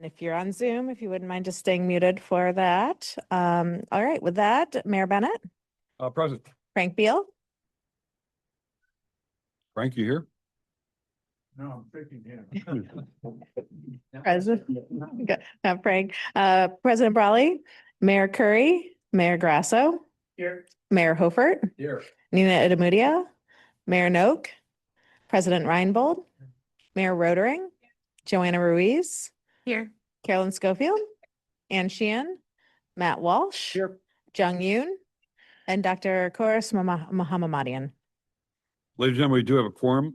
If you're on Zoom, if you wouldn't mind just staying muted for that. All right, with that, Mayor Bennett, Present. Frank Beal, Frank, you here? No, I'm thinking him. President, Frank, President Brawley, Mayor Curry, Mayor Grasso, Here. Mayor Hofert, Here. Nina Adamudia, Mayor Noak, President Reinbold, Mayor Rodering, Joanna Ruiz, Here. Carolyn Schofield, Ann Sheehan, Matt Walsh, Here. Jung Yoon, and Dr. Koris Mohammadian. Ladies and gentlemen, we do have a quorum.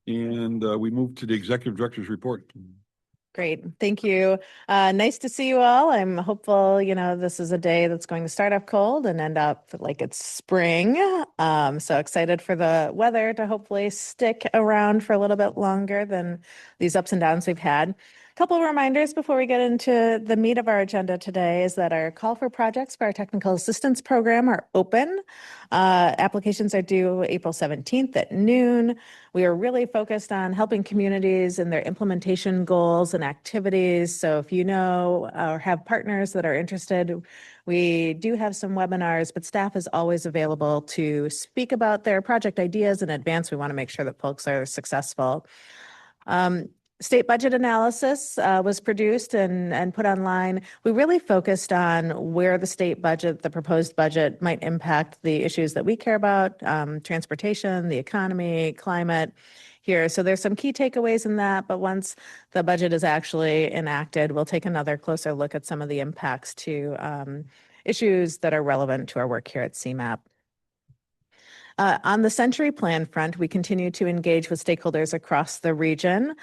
And we move to the executive director's report. Great. Thank you. Nice to see you all. I'm hopeful, this is a day that's going to start off cold and end up like it's spring. So excited for the weather to hopefully stick around for a little bit longer than these ups and downs we've had. A couple of reminders before we get into the meat of our agenda today is that our call for projects for our technical assistance program are open. Applications are due April 17th at noon. We are really focused on helping communities in their implementation goals and activities. So if you know or have partners that are interested, we do have some webinars, but staff is always available to speak about their project ideas in advance. We want to make sure that folks are successful. State budget analysis was produced and put online. We really focused on where the state budget, the proposed budget, might impact the issues that we care about, transportation, the economy, climate here. So there's some key takeaways in that, but once the budget is actually enacted, we'll take another closer look at some of the impacts to issues that are relevant to our work here at CMAP. On the Century Plan front, we continue to engage with stakeholders across the region.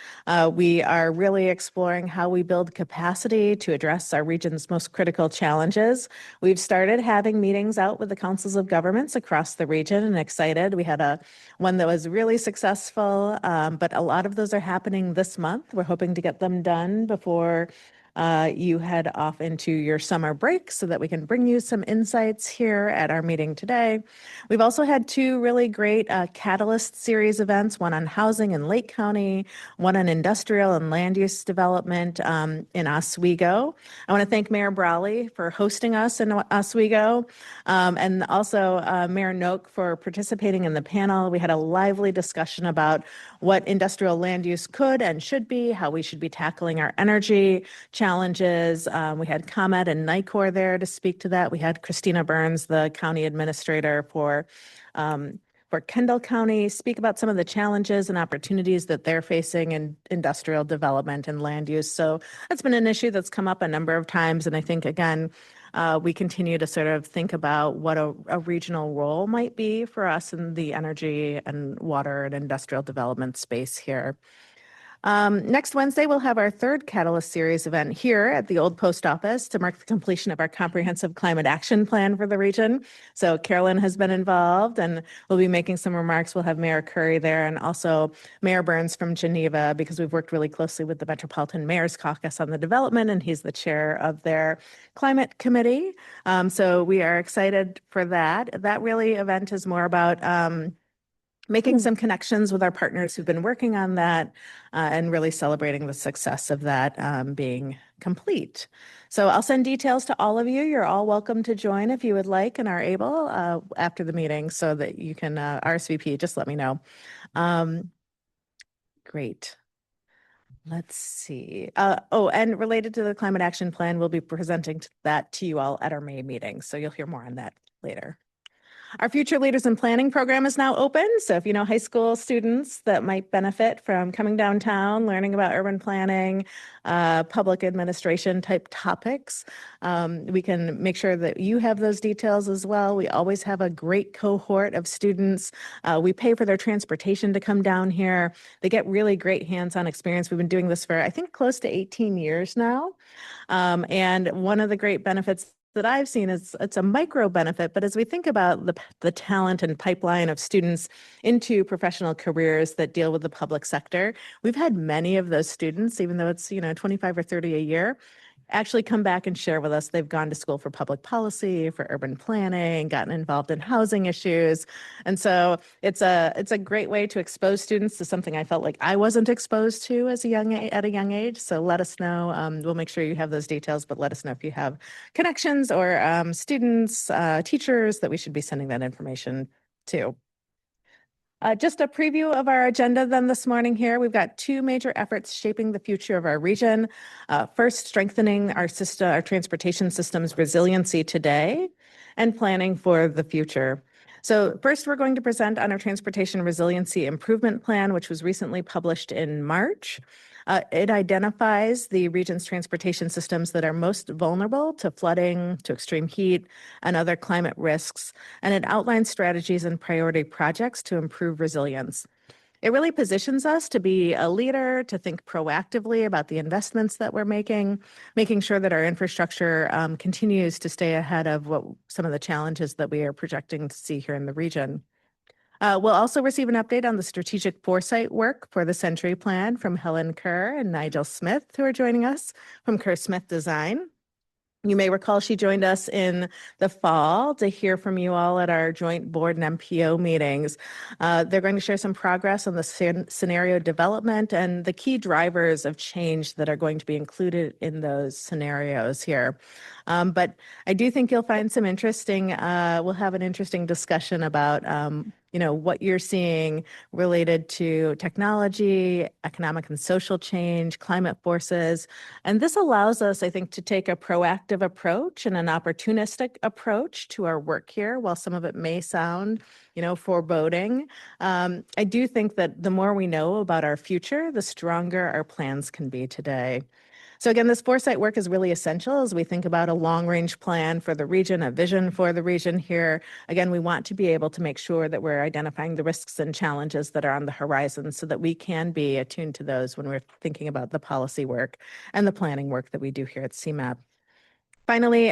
We are really exploring how we build capacity to address our region's most critical challenges. We've started having meetings out with the councils of governments across the region and excited. We had one that was really successful, but a lot of those are happening this month. We're hoping to get them done before you head off into your summer break so that we can bring you some insights here at our meeting today. We've also had two really great Catalyst series events, one on housing in Lake County, one on industrial and land use development in Oswego. I want to thank Mayor Brawley for hosting us in Oswego, and also Mayor Noak for participating in the panel. We had a lively discussion about what industrial land use could and should be, how we should be tackling our energy challenges. We had ComEd and NICOR there to speak to that. We had Christina Burns, the county administrator for Kendall County, speak about some of the challenges and opportunities that they're facing in industrial development and land use. So that's been an issue that's come up a number of times. And I think, again, we continue to sort of think about what a regional role might be for us in the energy and water and industrial development space here. Next Wednesday, we'll have our third Catalyst Series event here at the old post office to mark the completion of our comprehensive climate action plan for the region. So Carolyn has been involved and we'll be making some remarks. We'll have Mayor Curry there and also Mayor Burns from Geneva, because we've worked really closely with the Metropolitan Mayor's Caucus on the development, and he's the chair of their climate committee. So we are excited for that. That really event is more about making some connections with our partners who've been working on that and really celebrating the success of that being complete. So I'll send details to all of you. You're all welcome to join if you would like and are able after the meeting so that you can RSVP. Just let me know. Great. Let's see. And related to the climate action plan, we'll be presenting that to you all at our May meeting. So you'll hear more on that later. Our Future Leaders in Planning program is now open. So if you know high school students that might benefit from coming downtown, learning about urban planning, public administration type topics, we can make sure that you have those details as well. We always have a great cohort of students. We pay for their transportation to come down here. They get really great hands-on experience. We've been doing this for, I think, close to 18 years now. And one of the great benefits that I've seen is it's a micro benefit, but as we think about the talent and pipeline of students into professional careers that deal with the public sector, we've had many of those students, even though it's 25 or 30 a year, actually come back and share with us. They've gone to school for public policy, for urban planning, gotten involved in housing issues. And so it's a great way to expose students to something I felt like I wasn't exposed to at a young age. So let us know. We'll make sure you have those details, but let us know if you have connections or students, teachers that we should be sending that information to. Just a preview of our agenda then this morning here. We've got two major efforts shaping the future of our region. First, strengthening our transportation system's resiliency today and planning for the future. So first, we're going to present on our Transportation Resiliency Improvement Plan, which was recently published in March. It identifies the region's transportation systems that are most vulnerable to flooding, to extreme heat, and other climate risks, and it outlines strategies and priority projects to improve resilience. It really positions us to be a leader, to think proactively about the investments that we're making sure that our infrastructure continues to stay ahead of some of the challenges that we are projecting to see here in the region. We'll also receive an update on the strategic foresight work for the Century Plan from Helen Kerr and Nigel Smith, who are joining us from Kerr Smith Design. You may recall she joined us in the fall to hear from you all at our joint board and MPO meetings. They're going to share some progress on the scenario development and the key drivers of change that are going to be included in those scenarios here. But I do think you'll find some interesting, we'll have an interesting discussion about what you're seeing related to technology, economic and social change, climate forces. And this allows us, I think, to take a proactive approach and an opportunistic approach to our work here. While some of it may sound, foreboding, I do think that the more we know about our future, the stronger our plans can be today. So again, this foresight work is really essential as we think about a long-range plan for the region, a vision for the region here. Again, we want to be able to make sure that we're identifying the risks and challenges that are on the horizon so that we can be attuned to those when we're thinking about the policy work and the planning work that we do here at CMAP. Finally,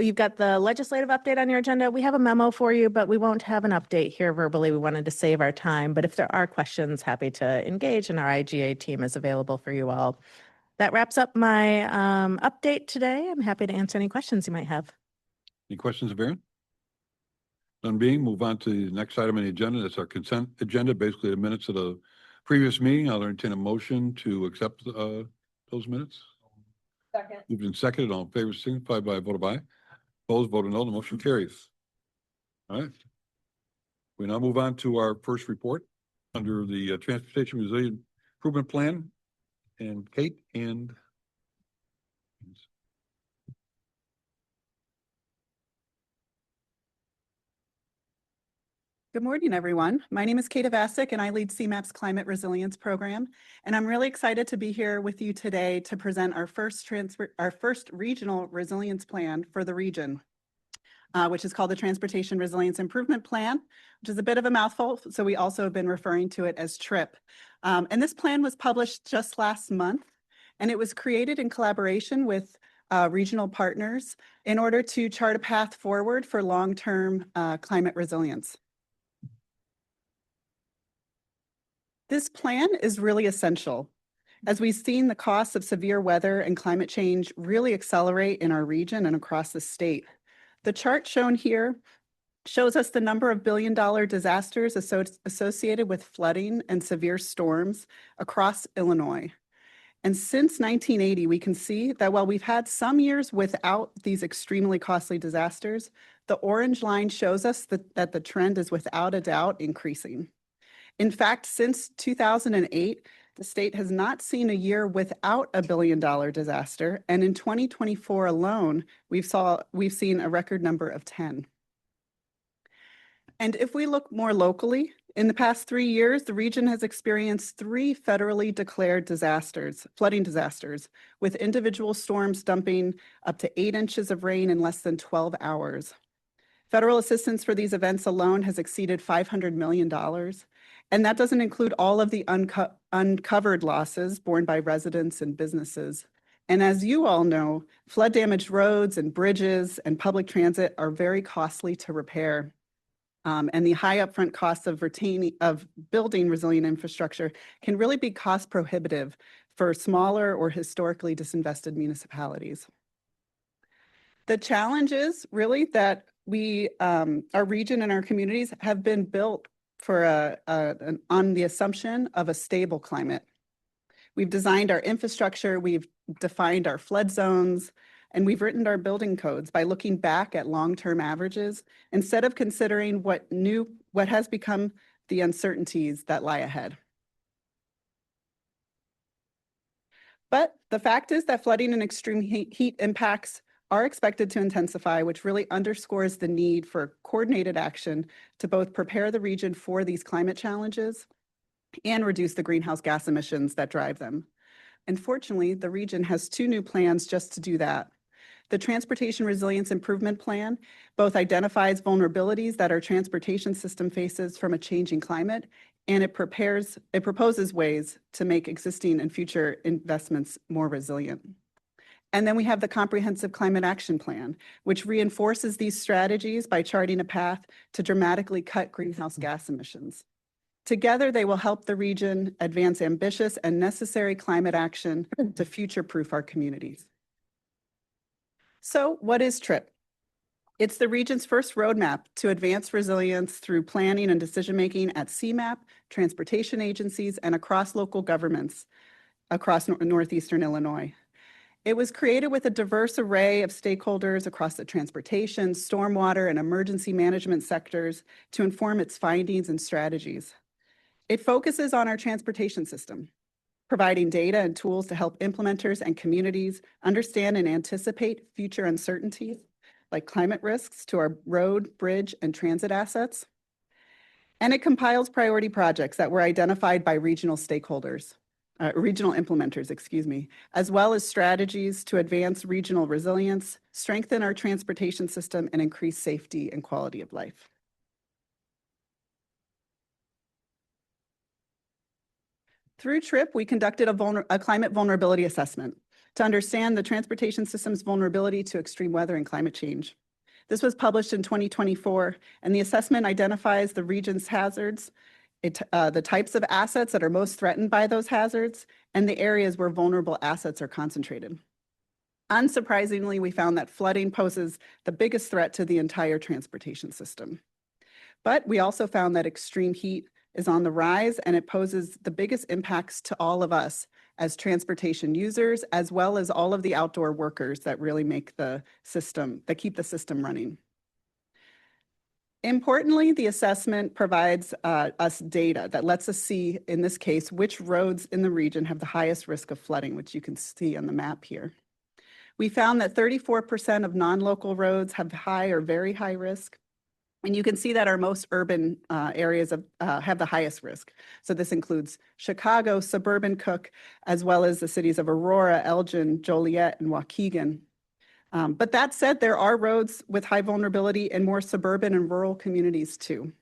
you've got the legislative update on your agenda. We have a memo for you, but we won't have an update here verbally. We wanted to save our time, but if there are questions, happy to engage, and our IGA team is available for you all. That wraps up my update today. I'm happy to answer any questions you might have. Any questions of Aaron? None being, move on to the next item on the agenda. That's our consent agenda, basically the minutes of the previous meeting. I'll entertain a motion to accept those minutes. Second. Moved and seconded. All in favor, signify by a vote of aye. Opposed, vote of no. The motion carries. All right. We now move on to our first report under the Transportation Resilience Improvement Plan. And Kate and Good morning, everyone. My name is Kate Avasic, and I lead CMAP's Climate Resilience Program. And I'm really excited to be here with you today to present our first regional resilience plan for the region, which is called the Transportation Resilience Improvement Plan, which is a bit of a mouthful. So we also have been referring to it as TRIP. And this plan was published just last month, and it was created in collaboration with regional partners in order to chart a path forward for long-term climate resilience. This plan is really essential, as we've seen the costs of severe weather and climate change really accelerate in our region and across the state. The chart shown here shows us the number of billion-dollar disasters associated with flooding and severe storms across Illinois. And since 1980, we can see that while we've had some years without these extremely costly disasters, the orange line shows us that the trend is without a doubt increasing. In fact, since 2008, the state has not seen a year without a billion-dollar disaster, and in 2024 alone, we've seen a record number of 10. And if we look more locally, in the past 3 years, the region has experienced 3 federally declared disasters, flooding disasters, with individual storms dumping up to 8 inches of rain in less than 12 hours. Federal assistance for these events alone has exceeded $500 million. And that doesn't include all of the uncovered losses borne by residents and businesses. And as you all know, flood damaged roads and bridges and public transit are very costly to repair. And the high upfront costs of building resilient infrastructure can really be cost prohibitive for smaller or historically disinvested municipalities. The challenge is really that our region and our communities have been built for on the assumption of a stable climate. We've designed our infrastructure, we've defined our flood zones, and we've written our building codes by looking back at long-term averages instead of considering what has become the uncertainties that lie ahead. But the fact is that flooding and extreme heat impacts are expected to intensify, which really underscores the need for coordinated action to both prepare the region for these climate challenges and reduce the greenhouse gas emissions that drive them. Unfortunately, the region has 2 new plans just to do that. The Transportation Resilience Improvement Plan both identifies vulnerabilities that our transportation system faces from a changing climate, and it proposes ways to make existing and future investments more resilient. And then we have the Comprehensive Climate Action Plan, which reinforces these strategies by charting a path to dramatically cut greenhouse gas emissions. Together, they will help the region advance ambitious and necessary climate action to future-proof our communities. So what is TRIP? It's the region's first roadmap to advance resilience through planning and decision-making at CMAP, transportation agencies, and across local governments across northeastern Illinois. It was created with a diverse array of stakeholders across the transportation, stormwater, and emergency management sectors to inform its findings and strategies. It focuses on our transportation system, providing data and tools to help implementers and communities understand and anticipate future uncertainties, like climate risks to our road, bridge, and transit assets. And it compiles priority projects that were identified by regional stakeholders, regional implementers, as well as strategies to advance regional resilience, strengthen our transportation system, and increase safety and quality of life. Through TRIP, we conducted a climate vulnerability assessment to understand the transportation system's vulnerability to extreme weather and climate change. This was published in 2024, and the assessment identifies the region's hazards, the types of assets that are most threatened by those hazards, and the areas where vulnerable assets are concentrated. Unsurprisingly, we found that flooding poses the biggest threat to the entire transportation system. But we also found that extreme heat is on the rise, and it poses the biggest impacts to all of us as transportation users, as well as all of the outdoor workers that really make the system, that keep the system running. Importantly, the assessment provides us data that lets us see, in this case, which roads in the region have the highest risk of flooding, which you can see on the map here. We found that 34% of non-local roads have high or very high risk. And you can see that our most urban areas have the highest risk. So this includes Chicago, suburban Cook, as well as the cities of Aurora, Elgin, Joliet, and Waukegan. But that said, there are roads with high vulnerability in more suburban and rural communities too.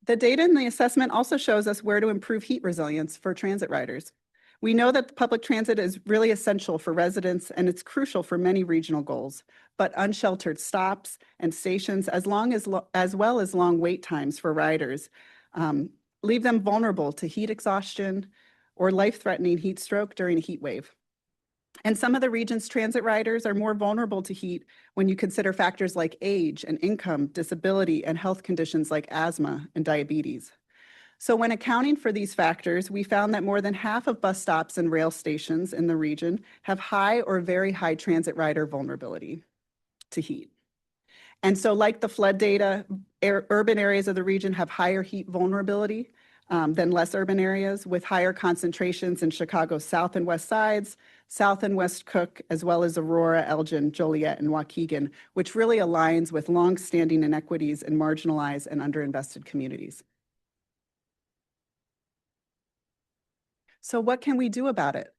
The data in the assessment also shows us where to improve heat resilience for transit riders. We know that public transit is really essential for residents, and it's crucial for many regional goals, but unsheltered stops and stations, as well as long wait times for riders, leave them vulnerable to heat exhaustion or life-threatening heat stroke during a heat wave. And some of the region's transit riders are more vulnerable to heat when you consider factors like age and income, disability, and health conditions like asthma and diabetes. So when accounting for these factors, we found that more than half of bus stops and rail stations in the region have high or very high transit rider vulnerability to heat. And so like the flood data, urban areas of the region have higher heat vulnerability than less urban areas, with higher concentrations in Chicago's south and west sides, south and west Cook, as well as Aurora, Elgin, Joliet, and Waukegan, which really aligns with long-standing inequities in marginalized and underinvested communities. So what can we do about it?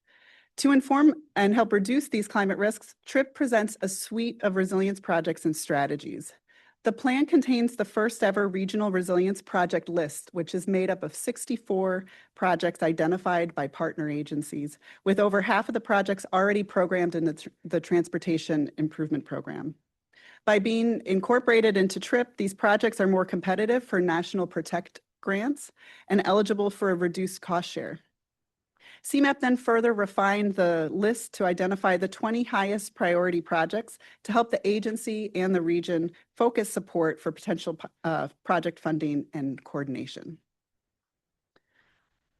To inform and help reduce these climate risks, TRIP presents a suite of resilience projects and strategies. The plan contains the first ever regional resilience project list, which is made up of 64 projects identified by partner agencies, with over half of the projects already programmed in the Transportation Improvement Program. By being incorporated into TRIP, these projects are more competitive for National Protect grants and eligible for a reduced cost share. CMAP then further refined the list to identify the 20 highest priority projects to help the agency and the region focus support for potential project funding and coordination.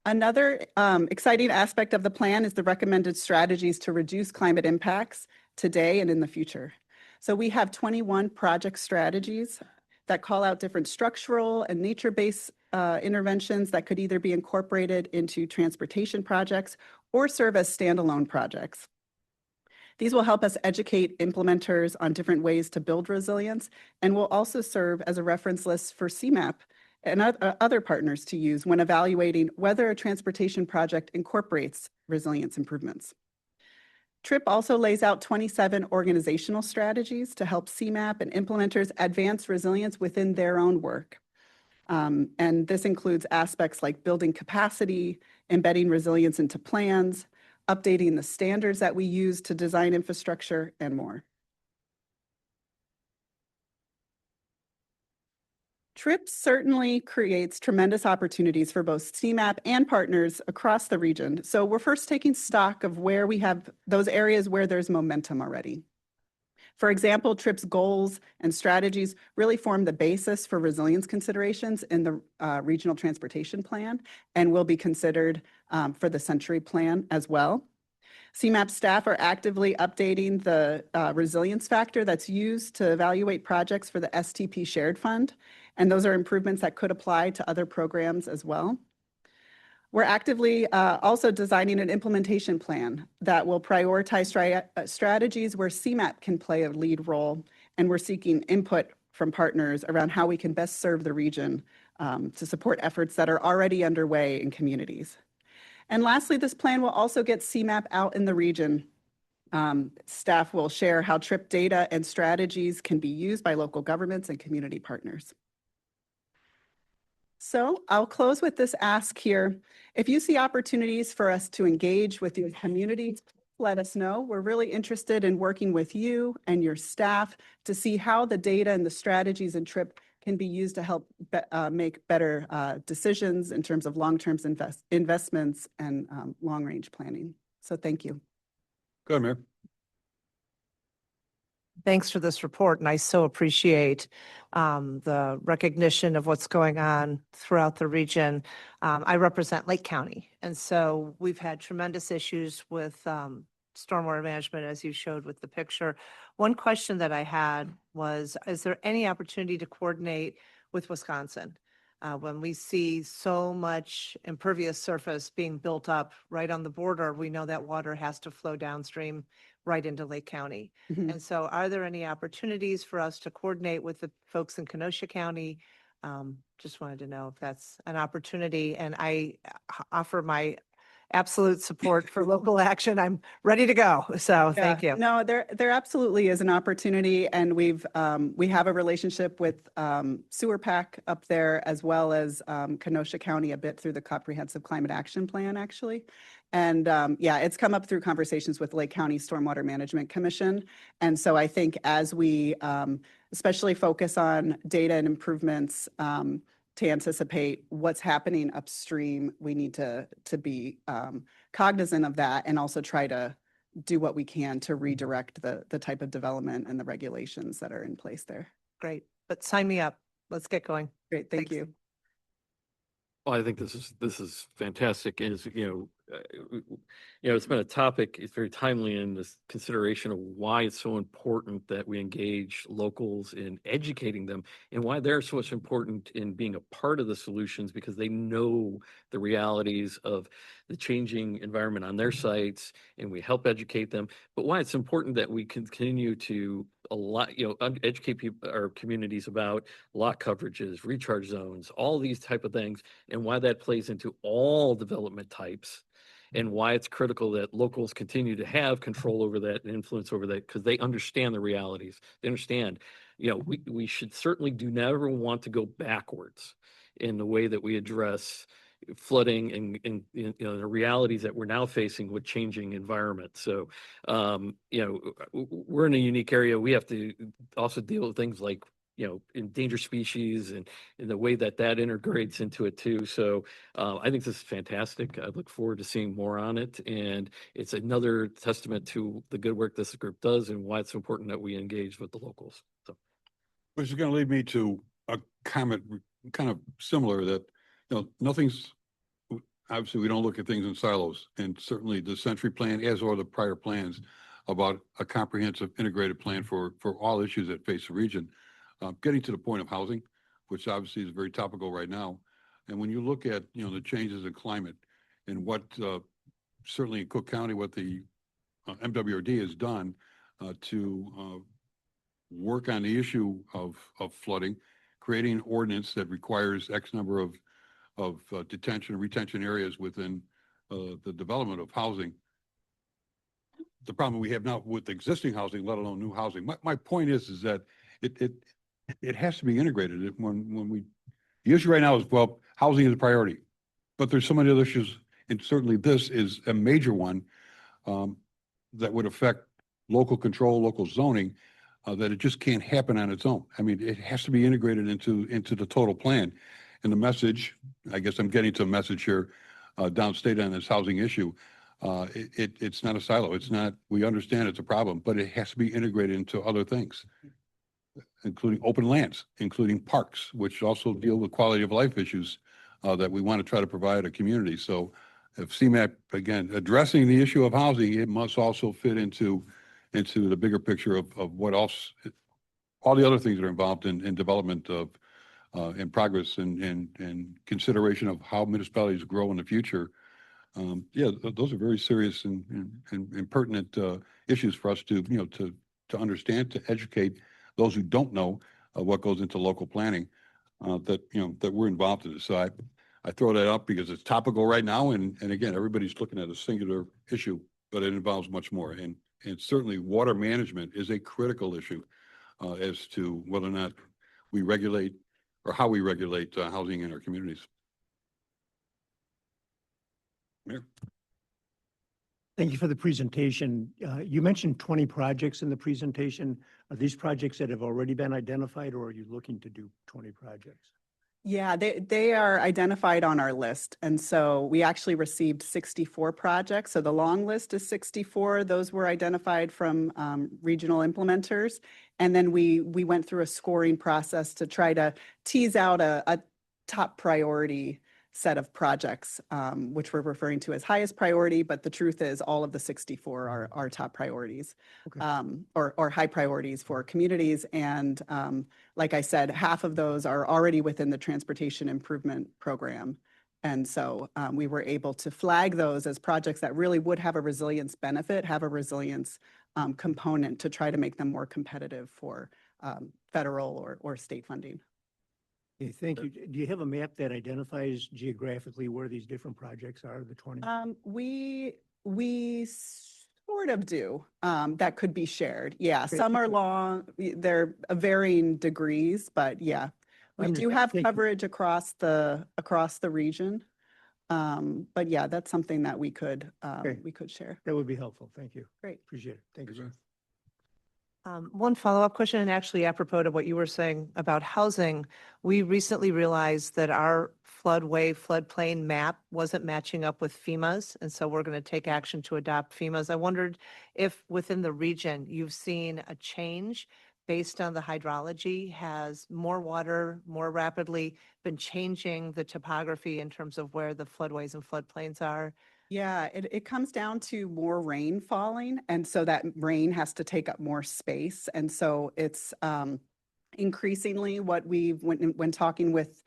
Another exciting aspect of the plan is the recommended strategies to reduce climate impacts today and in the future. So we have 21 project strategies that call out different structural and nature-based interventions that could either be incorporated into transportation projects or serve as standalone projects. These will help us educate implementers on different ways to build resilience and will also serve as a reference list for CMAP and other partners to use when evaluating whether a transportation project incorporates resilience improvements. TRIP also lays out 27 organizational strategies to help CMAP and implementers advance resilience within their own work. And this includes aspects like building capacity, embedding resilience into plans, updating the standards that we use to design infrastructure, and more. TRIP certainly creates tremendous opportunities for both CMAP and partners across the region. So we're first taking stock of where we have those areas where there's momentum already. For example, TRIP's goals and strategies really form the basis for resilience considerations in the Regional Transportation Plan and will be considered for the Century Plan as well. CMAP staff are actively updating the resilience factor that's used to evaluate projects for the STP Shared Fund, and those are improvements that could apply to other programs as well. We're actively also designing an implementation plan that will prioritize strategies where CMAP can play a lead role, and we're seeking input from partners around how we can best serve the region to support efforts that are already underway in communities. And lastly, this plan will also get CMAP out in the region. Staff will share how TRIP data and strategies can be used by local governments and community partners. So I'll close with this ask here. If you see opportunities for us to engage with your community, let us know. We're really interested in working with you and your staff to see how the data and the strategies in TRIP can be used to help make better decisions in terms of long-term investments and long-range planning. So thank you. Go ahead, Mayor. Thanks for this report, and I so appreciate the recognition of what's going on throughout the region. I represent Lake County, and so we've had tremendous issues with stormwater management, as you showed with the picture. One question that I had was, is there any opportunity to coordinate with Wisconsin? When we see so much impervious surface being built up right on the border, we know that water has to flow downstream right into Lake County. Mhm. And so are there any opportunities for us to coordinate with the folks in Kenosha County? Just wanted to know if that's an opportunity, and I offer my absolute support for local action. I'm ready to go. So thank you. No, there absolutely is an opportunity, and we have a relationship with Sewer PAC up there, as well as Kenosha County a bit through the Comprehensive Climate Action Plan, actually. And yeah, it's come up through conversations with Lake County Stormwater Management Commission. And so I think as we especially focus on data and improvements to anticipate what's happening upstream, we need to be cognizant of that and also try to do what we can to redirect the type of development and the regulations that are in place there. Great. But sign me up. Let's get going. Great, thank Thanks. you. Well, I think this is fantastic. Is it's been a topic. It's very timely in this consideration of why it's so important that we engage locals in educating them, and why they're so much important in being a part of the solutions, because they know the realities of the changing environment on their sites, and we help educate them. But why it's important that we continue to educate people, our communities, about lot coverages, recharge zones, all these type of things, and why that plays into all development types, and why it's critical that locals continue to have control over that and influence over that, because they understand the realities. They understand, we should certainly never want to go backwards in the way that we address flooding and the realities that we're now facing with changing environment. So, we're in a unique area. We have to also deal with things like, endangered species and in the way that that integrates into it too. So I think this is fantastic. I look forward to seeing more on it. And it's another testament to the good work this group does and why it's important that we engage with the locals. So. Which is going to lead me to a comment kind of similar that, nothing's, obviously we don't look at things in silos, and certainly the Century Plan, as or the prior plans, about a comprehensive integrated plan for all issues that face the region. Getting to the point of housing, which obviously is very topical right now. And when you look at, the changes in climate and what, certainly in Cook County, what the MWRD has done to work on the issue of flooding, creating an ordinance that requires X number of detention and retention areas within the development of housing. The problem we have now with existing housing, let alone new housing. My point is that it has to be integrated. The issue right now is, well, housing is a priority, but there's so many other issues, and certainly this is a major one that would affect local control, local zoning, that it just can't happen on its own. I mean, it has to be integrated into the total plan. And the message, I guess I'm getting to a message here downstate on this housing issue. It's not a silo. It's not, we understand it's a problem, but it has to be integrated into other things, including open lands, including parks, which also deal with quality of life issues that we want to try to provide a community. So if CMAP, again, addressing the issue of housing, it must also fit into the bigger picture of what else, all the other things that are involved in development of in progress and consideration of how municipalities grow in the future. Those are very serious and pertinent issues for us to understand, to educate those who don't know what goes into local planning that we're involved in. So I throw that up because it's topical right now, and again, everybody's looking at a singular issue, but it involves much more. And certainly water management is a critical issue as to whether or not we regulate or how we regulate housing in our communities. Mayor. Thank you for the presentation. You mentioned 20 projects in the presentation. Are these projects that have already been identified, or are you looking to do 20 projects? Yeah, they are identified on our list. And so we actually received 64 projects. So the long list is 64. Those were identified from regional implementers. And then we went through a scoring process to try to tease out a top priority set of projects, which we're referring to as highest priority. But the truth is all of the 64 are top priorities, okay. Or high priorities for communities. And like I said, half of those are already within the transportation improvement program. And so we were able to flag those as projects that really would have a resilience benefit, have a resilience component to try to make them more competitive for federal or state funding. Okay, thank you. Do you have a map that identifies geographically where these different projects are, the 20? We sort of do. That could be shared. Yeah, Okay. some are long, they're varying degrees, but yeah, we do have coverage across the region. But yeah, that's something that we could share. That would be helpful. Thank you. Great. Appreciate it. Thank you, sir. One follow-up question, and actually apropos to what you were saying about housing, we recently realized that our floodplain map wasn't matching up with FEMA's, and so we're going to take action to adopt FEMA's. I wondered if within the region you've seen a change based on the hydrology. Has more water more rapidly been changing the topography in terms of where the floodways and floodplains are? Yeah, it comes down to more rain falling. And so that rain has to take up more space. And so it's increasingly what when talking with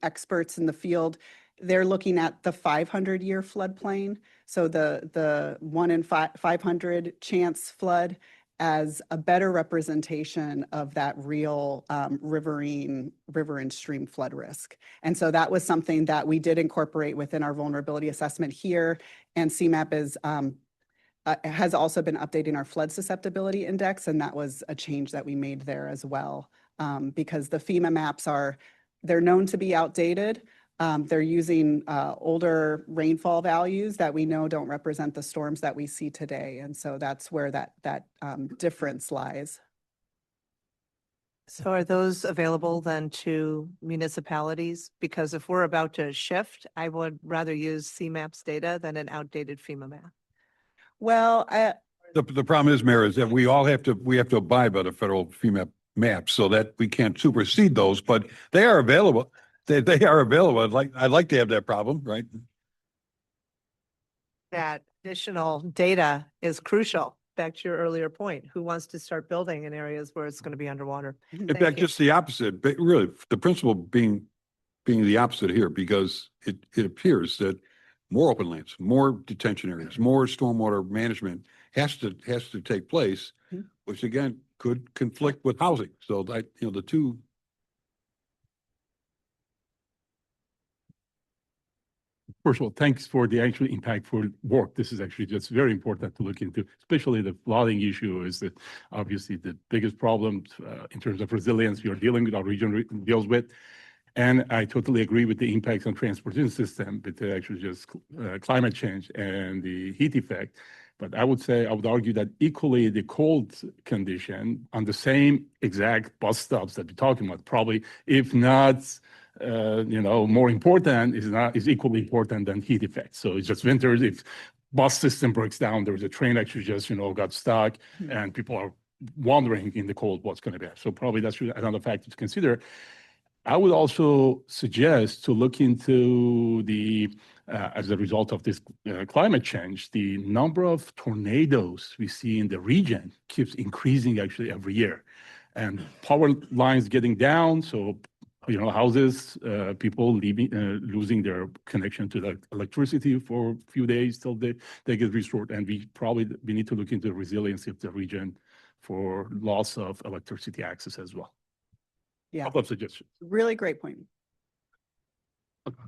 experts in the field, they're looking at the 500-year floodplain. So the 1 in 500 chance flood as a better representation of that real river and stream flood risk. And so that was something that we did incorporate within our vulnerability assessment here. And CMAP has also been updating our flood susceptibility index. And that was a change that we made there as well. Because the FEMA maps they're known to be outdated. They're using older rainfall values that we know don't represent the storms that we see today. And so that's where that difference lies. So are those available then to municipalities? Because if we're about to shift, I would rather use CMAP's data than an outdated FEMA map. Well, The problem is, Mayor, is that we have to abide by the federal FEMA maps so that we can't supersede those, but they are available. They are available. I'd like to have that problem, right? That additional data is crucial. Back to your earlier point, who wants to start building in areas where it's going to be underwater? In Thank fact, you. just the opposite, but really, the principle being the opposite here, because it appears that more open lands, more detention areas, more stormwater management has to take place, Mhm. which again could conflict with housing. So that, the two. First of all, thanks for the actually impactful work. This is actually just very important to look into, especially the flooding issue is that obviously the biggest problem in terms of resilience we are dealing with, our region deals with. And I totally agree with the impacts on transportation system, but actually just climate change and the heat effect. But I would argue that equally the cold condition on the same exact bus stops that we're talking about, probably, if not, more important is equally important than heat effect. So it's just winters, if bus system breaks down, there's a train actually just, got stuck and people are wondering in the cold what's going to be. So probably that's another factor to consider. I would also suggest to look into as a result of this climate change, the number of tornadoes we see in the region keeps increasing actually every year. And power lines getting down, so houses, people losing their connection to the electricity for a few days till they get restored. And we need to look into the resiliency of the region for loss of electricity access as well. yeah, Couple of suggestions. really great point.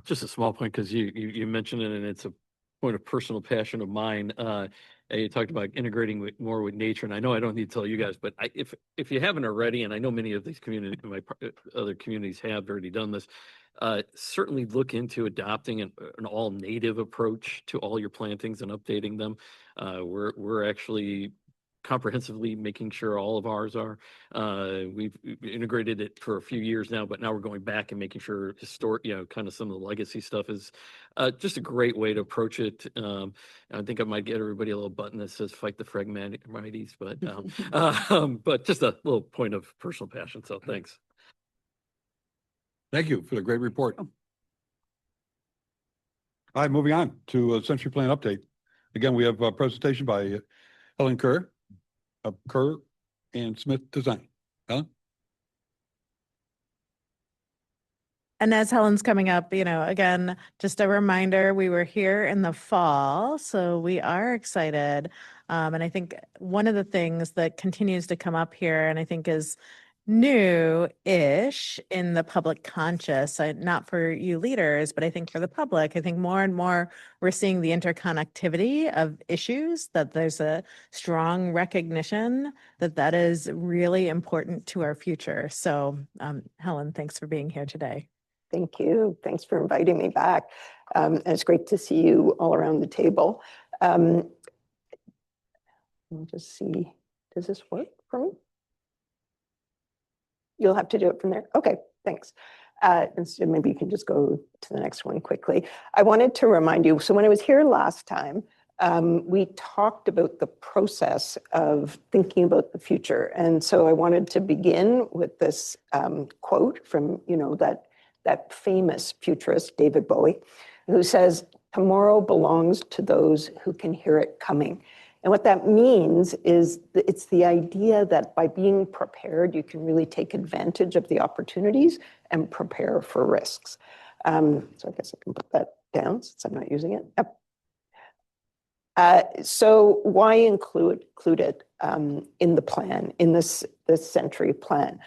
Just a small point, because you mentioned it, and it's a point of personal passion of mine. You talked about integrating more with nature, and I know I don't need to tell you guys, but if you haven't already, and I know many of these other communities have already done this, certainly look into adopting an all native approach to all your plantings and updating them. We're actually comprehensively making sure all of ours are. We've integrated it for a few years now, but now we're going back and making sure kind of some of the legacy stuff is just a great way to approach it. I think I might get everybody a little button that says "Fight the Phragmites," but just a little point of personal passion. So thanks. Thank you for the great report. All right, moving on to Century Plan update. Again, we have a presentation by Helen Kerr of Kerr and Smith Design. Helen? And as Helen's coming up, again, just a reminder, we were here in the fall, so we are excited. And I think one of the things that continues to come up here, and I think is new-ish in the public conscious, not for you leaders, but I think for the public, I think more and more we're seeing the interconnectivity of issues, that there's a strong recognition that is really important to our future. So Helen, thanks for being here today. Thank you. Thanks for inviting me back. And it's great to see you all around the table. Let me just see, does this work for me? You'll have to do it from there. Okay, thanks. And so maybe you can just go to the next one quickly. I wanted to remind you, so when I was here last time, we talked about the process of thinking about the future. And so I wanted to begin with this quote from, that famous futurist, David Bowie, who says, "Tomorrow belongs to those who can hear it coming." And what that means is that it's the idea that by being prepared, you can really take advantage of the opportunities and prepare for risks. So I guess I can put that down since I'm not using it. Yep. So why include it in the plan, in this Century Plan?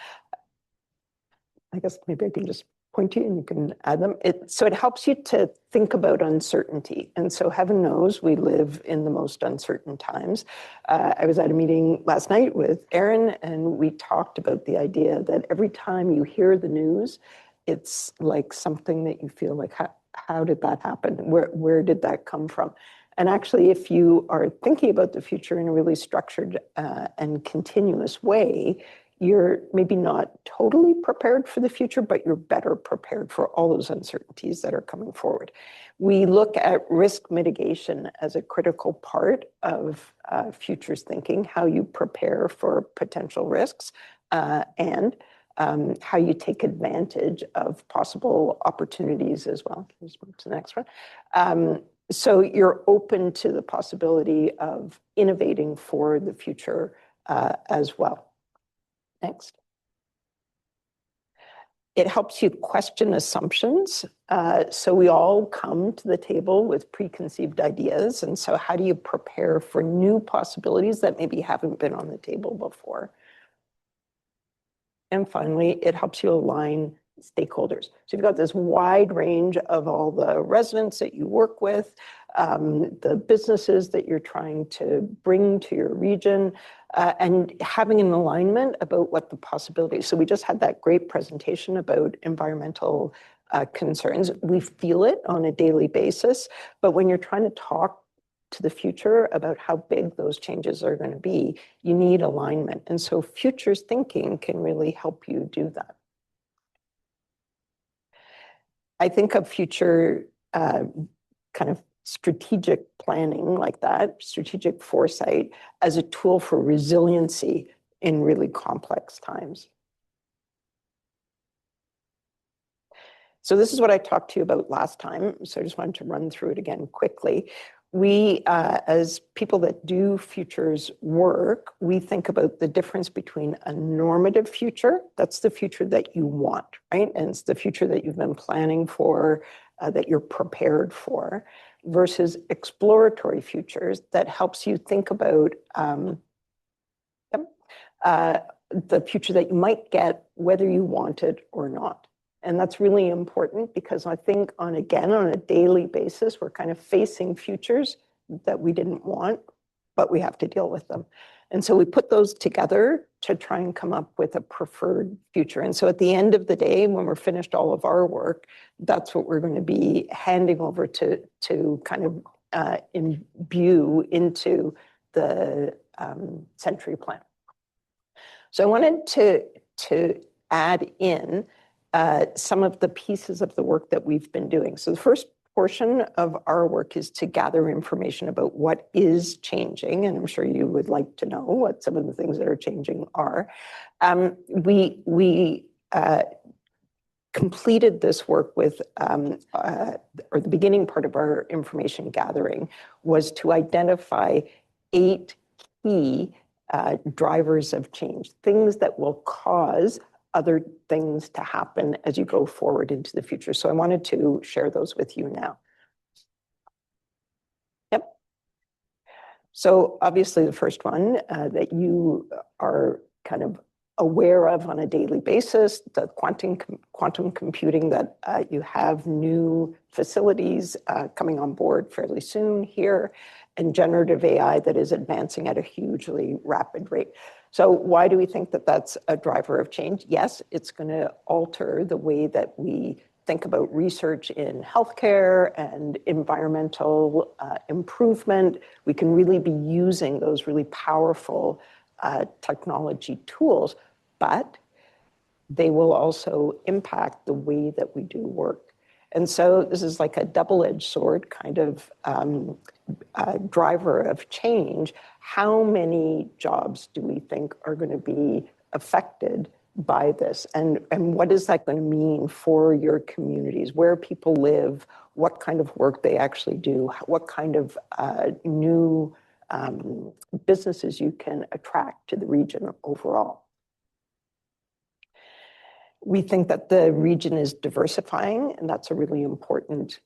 I guess maybe I can just point to you and you can add them. So it helps you to think about uncertainty. And so heaven knows we live in the most uncertain times. I was at a meeting last night with Aaron and we talked about the idea that every time you hear the news, it's like something that you feel like, how did that happen? Where did that come from? And actually, if you are thinking about the future in a really structured and continuous way, you're maybe not totally prepared for the future, but you're better prepared for all those uncertainties that are coming forward. We look at risk mitigation as a critical part of futures thinking, how you prepare for potential risks and how you take advantage of possible opportunities as well. Can you just move to the next one? So you're open to the possibility of innovating for the future as well. Next. It helps you question assumptions. So we all come to the table with preconceived ideas. And so how do you prepare for new possibilities that maybe haven't been on the table before? And finally, it helps you align stakeholders. So you've got this wide range of all the residents that you work with, the businesses that you're trying to bring to your region, and having an alignment about what the possibilities. So we just had that great presentation about environmental concerns. We feel it on a daily basis, but when you're trying to talk to the future about how big those changes are going to be, you need alignment. And so futures thinking can really help you do that. I think of future kind of strategic planning like that, strategic foresight, as a tool for resiliency in really complex times. So this is what I talked to you about last time. So I just wanted to run through it again quickly. We, as people that do futures work, we think about the difference between a normative future, that's the future that you want, right? And it's the future that you've been planning for, that you're prepared for, versus exploratory futures that helps you think about the future that you might get whether you want it or not. And that's really important because I think on a daily basis, we're kind of facing futures that we didn't want, but we have to deal with them. And so we put those together to try and come up with a preferred future. And so at the end of the day, when we're finished all of our work, that's what we're going to be handing over to kind of imbue into the century plan. So I wanted to add in some of the pieces of the work that we've been doing. So the first portion of our work is to gather information about what is changing, and I'm sure you would like to know what some of the things that are changing are. We completed this work with, or the beginning part of our information gathering was to identify 8 key drivers of change, things that will cause other things to happen as you go forward into the future. So I wanted to share those with you now. Yep. So obviously the first one that you are kind of aware of on a daily basis, the quantum computing, that you have new facilities coming on board fairly soon here, and generative AI that is advancing at a hugely rapid rate. So why do we think that that's a driver of change? Yes, it's going to alter the way that we think about research in healthcare and environmental improvement. We can really be using those really powerful technology tools, but they will also impact the way that we do work. And so this is like a double-edged sword kind of driver of change. How many jobs do we think are going to be affected by this? And what is that going to mean for your communities, where people live, what kind of work they actually do, what kind of new businesses you can attract to the region overall? We think that the region is diversifying, and that's a really important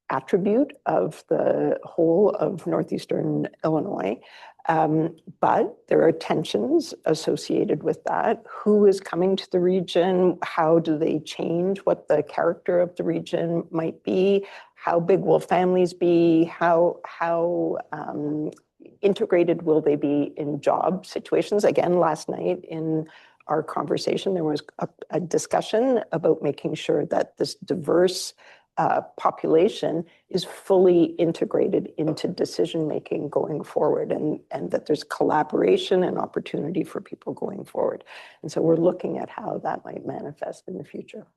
attribute of the whole of northeastern Illinois. But there are tensions associated with that. Who is coming to the region? How do they change what the character of the region might be? How big will families be? How integrated will they be in job situations? Again, last night in our conversation, there was a discussion about making sure that this diverse population is fully integrated into decision-making going forward, and that there's collaboration and opportunity for people going forward. And so we're looking at how that might manifest in the future.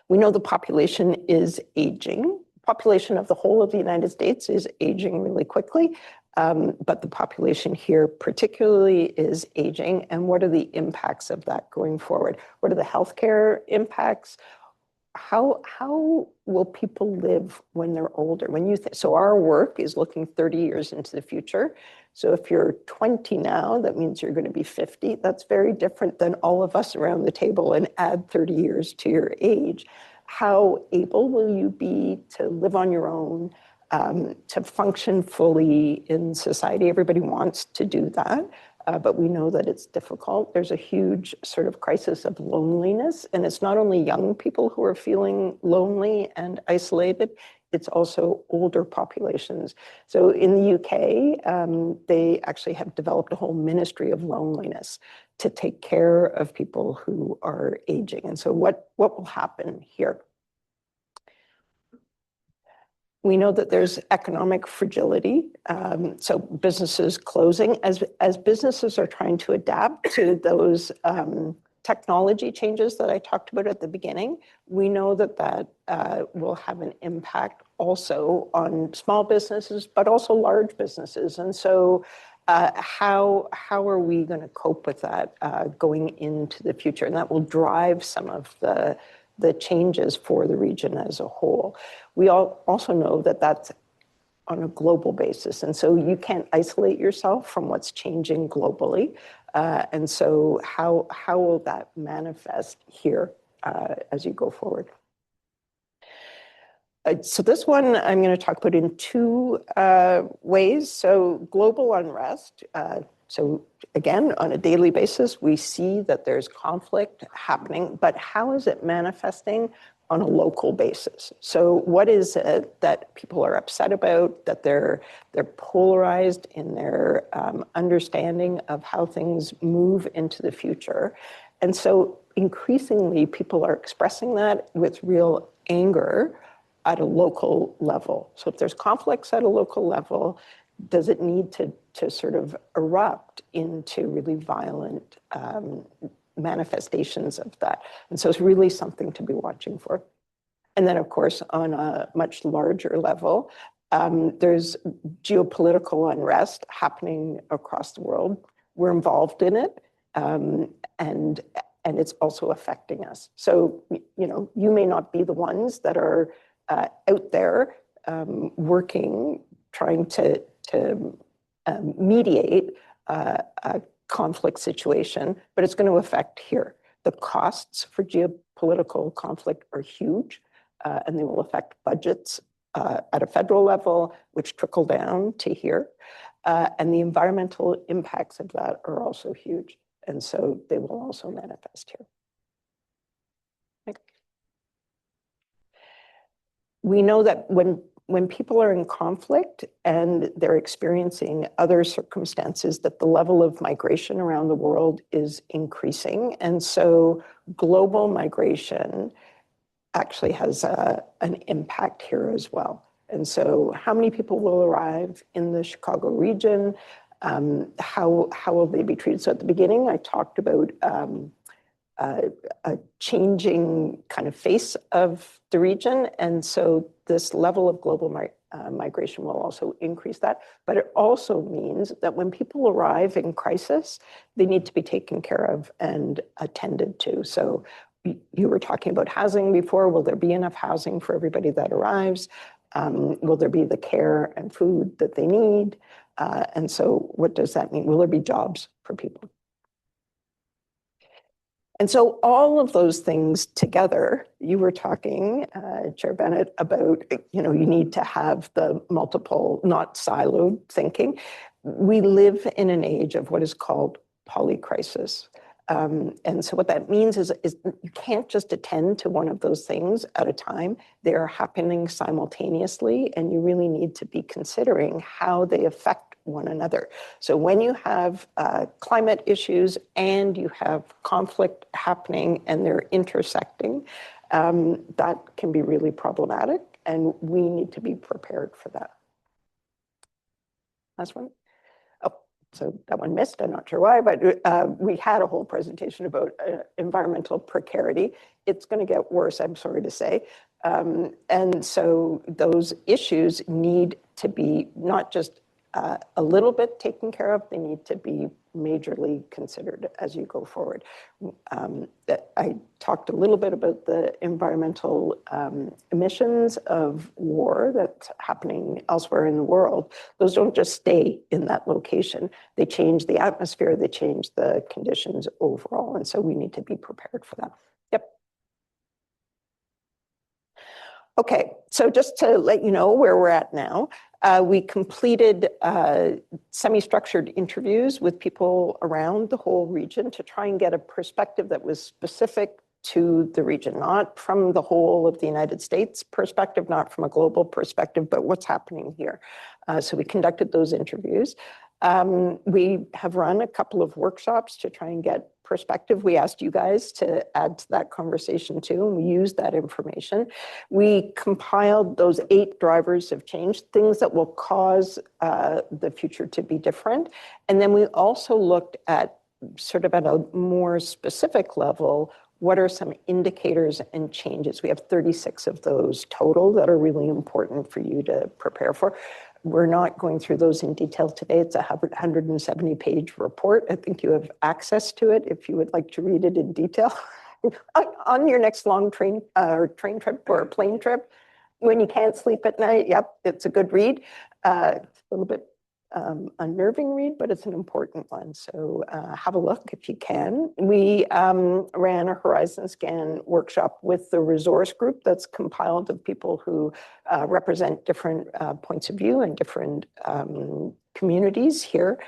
We know the population is aging. Population of the whole of the United States is aging really quickly, but the population here particularly is aging. And what are the impacts of that going forward? What are the healthcare impacts? How will people live when they're older? So our work is looking 30 years into the future. So if you're 20 now, that means you're going to be 50. That's very different than all of us around the table, and add 30 years to your age. How able will you be to live on your own, to function fully in society? Everybody wants to do that. But we know that it's difficult. There's a huge sort of crisis of loneliness, and it's not only young people who are feeling lonely and isolated, it's also older populations. So in the UK, they actually have developed a whole ministry of loneliness to take care of people who are aging. And so what will happen here? We know that there's economic fragility, so businesses closing. As businesses are trying to adapt to those technology changes that I talked about at the beginning, we know that will have an impact also on small businesses, but also large businesses. And so how are we going to cope with that going into the future? And that will drive some of the changes for the region as a whole. We also know that that's on a global basis. And so you can't isolate yourself from what's changing globally. And so how will that manifest here as you go forward? So this one I'm going to talk about in two ways. So global unrest. So again, on a daily basis, we see that there's conflict happening, but how is it manifesting on a local basis? So what is it that people are upset about, that they're polarized in their understanding of how things move into the future? And so increasingly, people are expressing that with real anger at a local level. So if there's conflicts at a local level, does it need to sort of erupt into really violent manifestations of that? And so it's really something to be watching for. And then, of course, on a much larger level, there's geopolitical unrest happening across the world. We're involved in it, and it's also affecting us. So, you may not be the ones that are out there working, trying to mediate a conflict situation, but it's going to affect here. The costs for geopolitical conflict are huge, and they will affect budgets at a federal level, which trickle down to here. And the environmental impacts of that are also huge. And so they will also manifest here. We know that when people are in conflict and they're experiencing other circumstances, that the level of migration around the world is increasing. And so global migration actually has an impact here as well. And so how many people will arrive in the Chicago region? How will they be treated? So at the beginning, I talked about a changing kind of face of the region. And so this level of global migration will also increase that. But it also means that when people arrive in crisis, they need to be taken care of and attended to. So you were talking about housing before. Will there be enough housing for everybody that arrives? Will there be the care and food that they need? And so what does that mean? Will there be jobs for people? And so all of those things together, you were talking, Chair Bennett, about, you need to have the multiple, not siloed thinking. We live in an age of what is called polycrisis. And so what that means is you can't just attend to one of those things at a time. They are happening simultaneously, and you really need to be considering how they affect one another. So when you have climate issues and you have conflict happening and they're intersecting, that can be really problematic, and we need to be prepared for that. Last one. Oh, so that one missed. I'm not sure why, but we had a whole presentation about environmental precarity. It's going to get worse, I'm sorry to say. And so those issues need to be not just a little bit taken care of, they need to be majorly considered as you go forward. I talked a little bit about the environmental emissions of war that's happening elsewhere in the world. Those don't just stay in that location. They change the atmosphere, they change the conditions overall. And so we need to be prepared for that. Yep. Okay, so just to let you know where we're at now, we completed semi-structured interviews with people around the whole region to try and get a perspective that was specific to the region, not from the whole of the United States perspective, not from a global perspective, but what's happening here. So we conducted those interviews. We have run a couple of workshops to try and get perspective. We asked you guys to add to that conversation too, and we used that information. We compiled those 8 drivers of change, things that will cause the future to be different. And then we also looked at sort of at a more specific level, what are some indicators and changes? We have 36 of those total that are really important for you to prepare for. We're not going through those in detail today. It's a 170-page report. I think you have access to it if you would like to read it in detail. On your next long train trip or plane trip, when you can't sleep at night, yep, it's a good read. It's a little bit unnerving read, but it's an important one. So have a look if you can. We ran a Horizon Scan workshop with the resource group that's compiled of people who represent different points of view and different communities here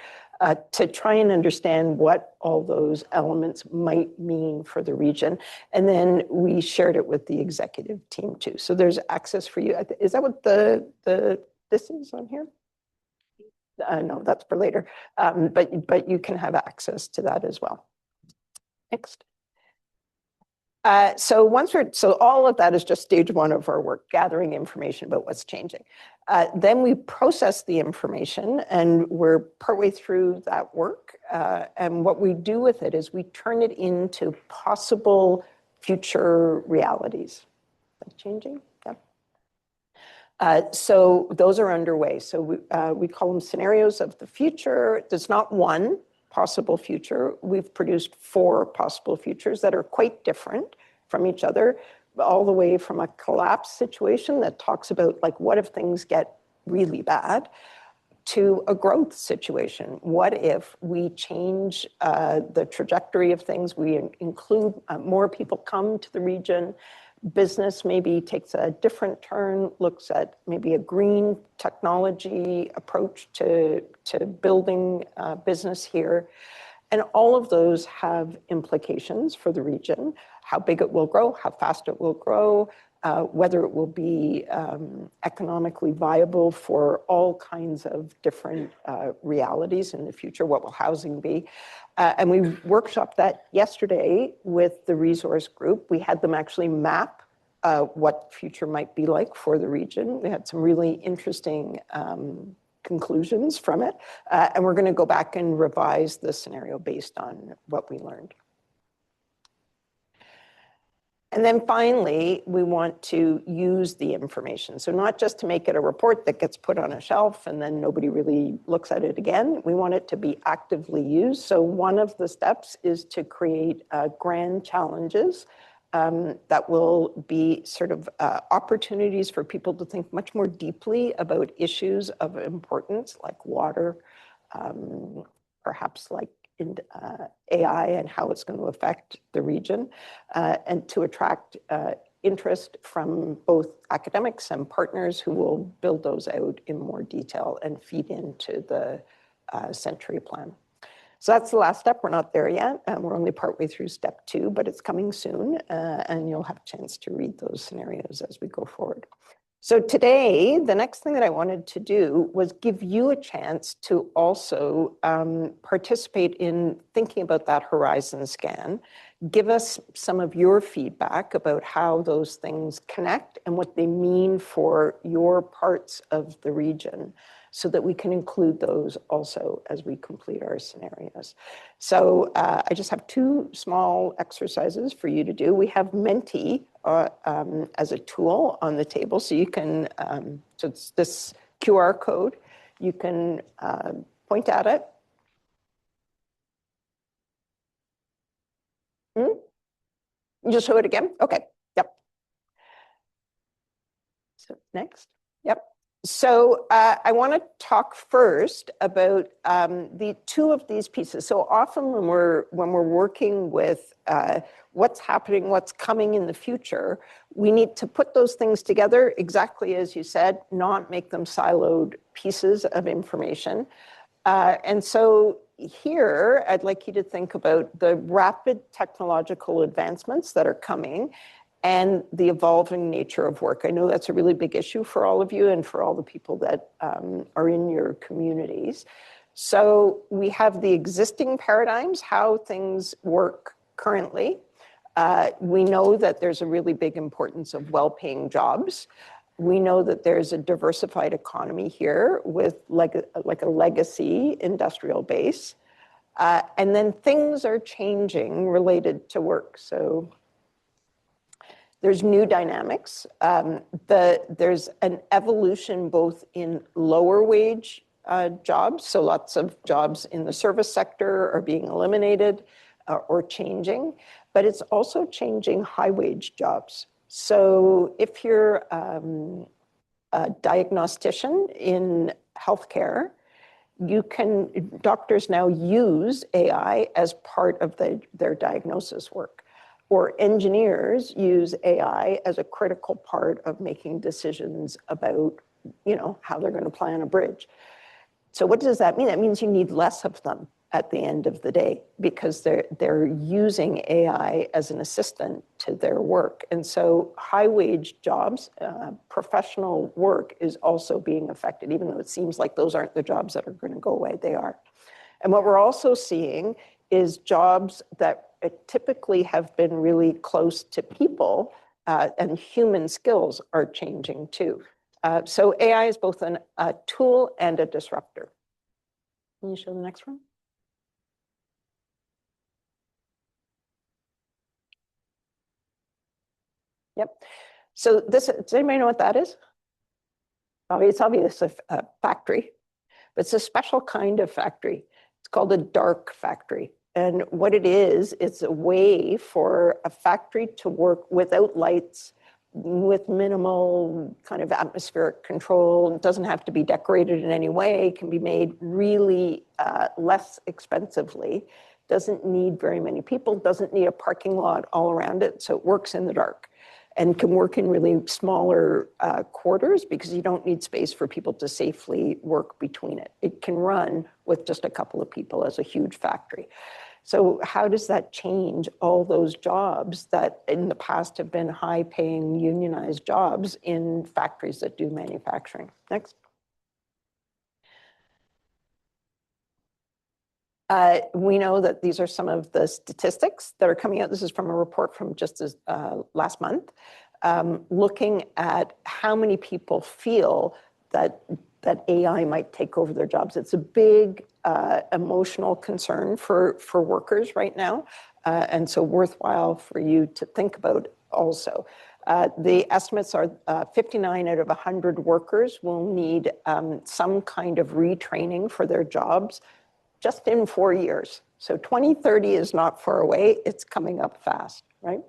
to try and understand what all those elements might mean for the region. And then we shared it with the executive team too. So there's access for you. Is that what this is on here? No, that's for later, but you can have access to that as well. Next. So all of that is just stage 1 of our work, gathering information about what's changing. Then we process the information, and we're partway through that work. And what we do with it is we turn it into possible future realities. That's changing. So those are underway. So we call them scenarios of the future. There's not one possible future. We've produced 4 possible futures that are quite different from each other, all the way from a collapse situation that talks about like, what if things get really bad, to a growth situation. What if we change the trajectory of things? We include more people come to the region. Business maybe takes a different turn, looks at maybe a green technology approach to building business here. And all of those have implications for the region, how big it will grow, how fast it will grow, whether it will be economically viable for all kinds of different realities in the future. What will housing be? And we workshopped that yesterday with the resource group. We had them actually map what future might be like for the region. We had some really interesting conclusions from it. And we're going to go back and revise the scenario based on what we learned. And then finally, we want to use the information. So not just to make it a report that gets put on a shelf and then nobody really looks at it again. We want it to be actively used. So one of the steps is to create grand challenges that will be sort of opportunities for people to think much more deeply about issues of importance like water, perhaps like in AI and how it's going to affect the region, and to attract interest from both academics and partners who will build those out in more detail and feed into the century plan. So that's the last step. We're not there yet. We're only partway through step 2, but it's coming soon, and you'll have a chance to read those scenarios as we go forward. So today, the next thing that I wanted to do was give you a chance to also participate in thinking about that horizon scan, Give us some of your feedback about how those things connect and what they mean for your parts of the region, so that we can include those also as we complete our scenarios. So I just have two small exercises for you to do. We have Menti as a tool on the table, so you can, so it's this QR code. You can point at it. You just show it again? Okay, yep. So next, yep. So I want to talk first about the two of these pieces. So often when we're working with what's happening, what's coming in the future, we need to put those things together exactly as you said, not make them siloed pieces of information. And so here, I'd like you to think about the rapid technological advancements that are coming and the evolving nature of work. I know that's a really big issue for all of you and for all the people that are in your communities. So we have the existing paradigms, how things work currently. We know that there's a really big importance of well-paying jobs. We know that there's a diversified economy here with like a legacy industrial base. And then things are changing related to work. So there's new dynamics. There's an evolution both in lower wage jobs. So lots of jobs in the service sector are being eliminated or changing, but it's also changing high wage jobs. So if you're a diagnostician in healthcare, doctors now use AI as part of their diagnosis work. Or engineers use AI as a critical part of making decisions about, how they're going to plan a bridge. So what does that mean? That means you need less of them at the end of the day, because they're using AI as an assistant to their work. And so high wage jobs, professional work is also being affected, even though it seems like those aren't the jobs that are going to go away, they are. And what we're also seeing is jobs that typically have been really close to people and human skills are changing too. So AI is both a tool and a disruptor. Can you show the next one? Yep. So does anybody know what that is? It's obvious a factory, but it's a special kind of factory. It's called a dark factory. And what it is, it's a way for a factory to work without lights, with minimal kind of atmospheric control. It doesn't have to be decorated in any way. It can be made really less expensively. Doesn't need very many people, doesn't need a parking lot all around it. So it works in the dark and can work in really smaller quarters because you don't need space for people to safely work between it. It can run with just a couple of people as a huge factory. So how does that change all those jobs that in the past have been high-paying unionized jobs in factories that do manufacturing? Next. We know that these are some of the statistics that are coming out. This is from a report from just last month, looking at how many people feel that AI might take over their jobs. It's a big emotional concern for workers right now, and so worthwhile for you to think about also. The estimates are 59 out of 100 workers will need some kind of retraining for their jobs just in 4 years. So 2030 is not far away, it's coming up fast, right?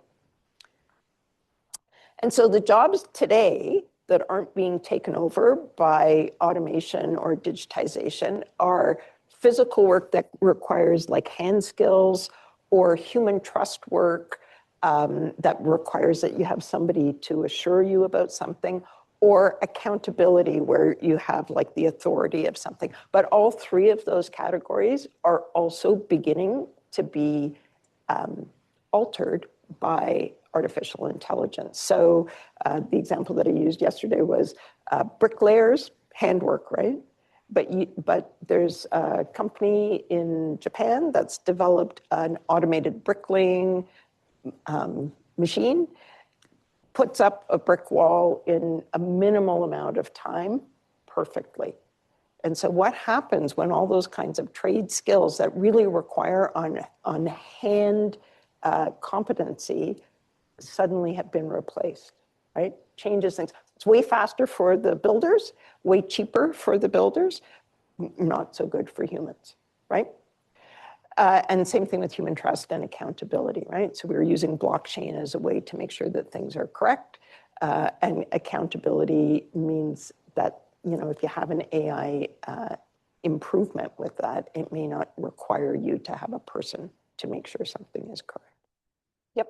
And so the jobs today that aren't being taken over by automation or digitization are physical work that requires like hand skills or human trust work that requires that you have somebody to assure you about something, or accountability where you have like the authority of something. But all three of those categories are also beginning to be altered by artificial intelligence. So the example that I used yesterday was bricklayers, handwork, right? but there's a company in Japan that's developed an automated bricklaying machine, puts up a brick wall in a minimal amount of time perfectly. And so what happens when all those kinds of trade skills that really require on hand competency suddenly have been replaced, right? Changes things. It's way faster for the builders, way cheaper for the builders, not so good for humans, right? And same thing with human trust and accountability, right? So we were using blockchain as a way to make sure that things are correct. And accountability means that, you know, if you have an AI improvement with that, it may not require you to have a person to make sure something is correct. Yep.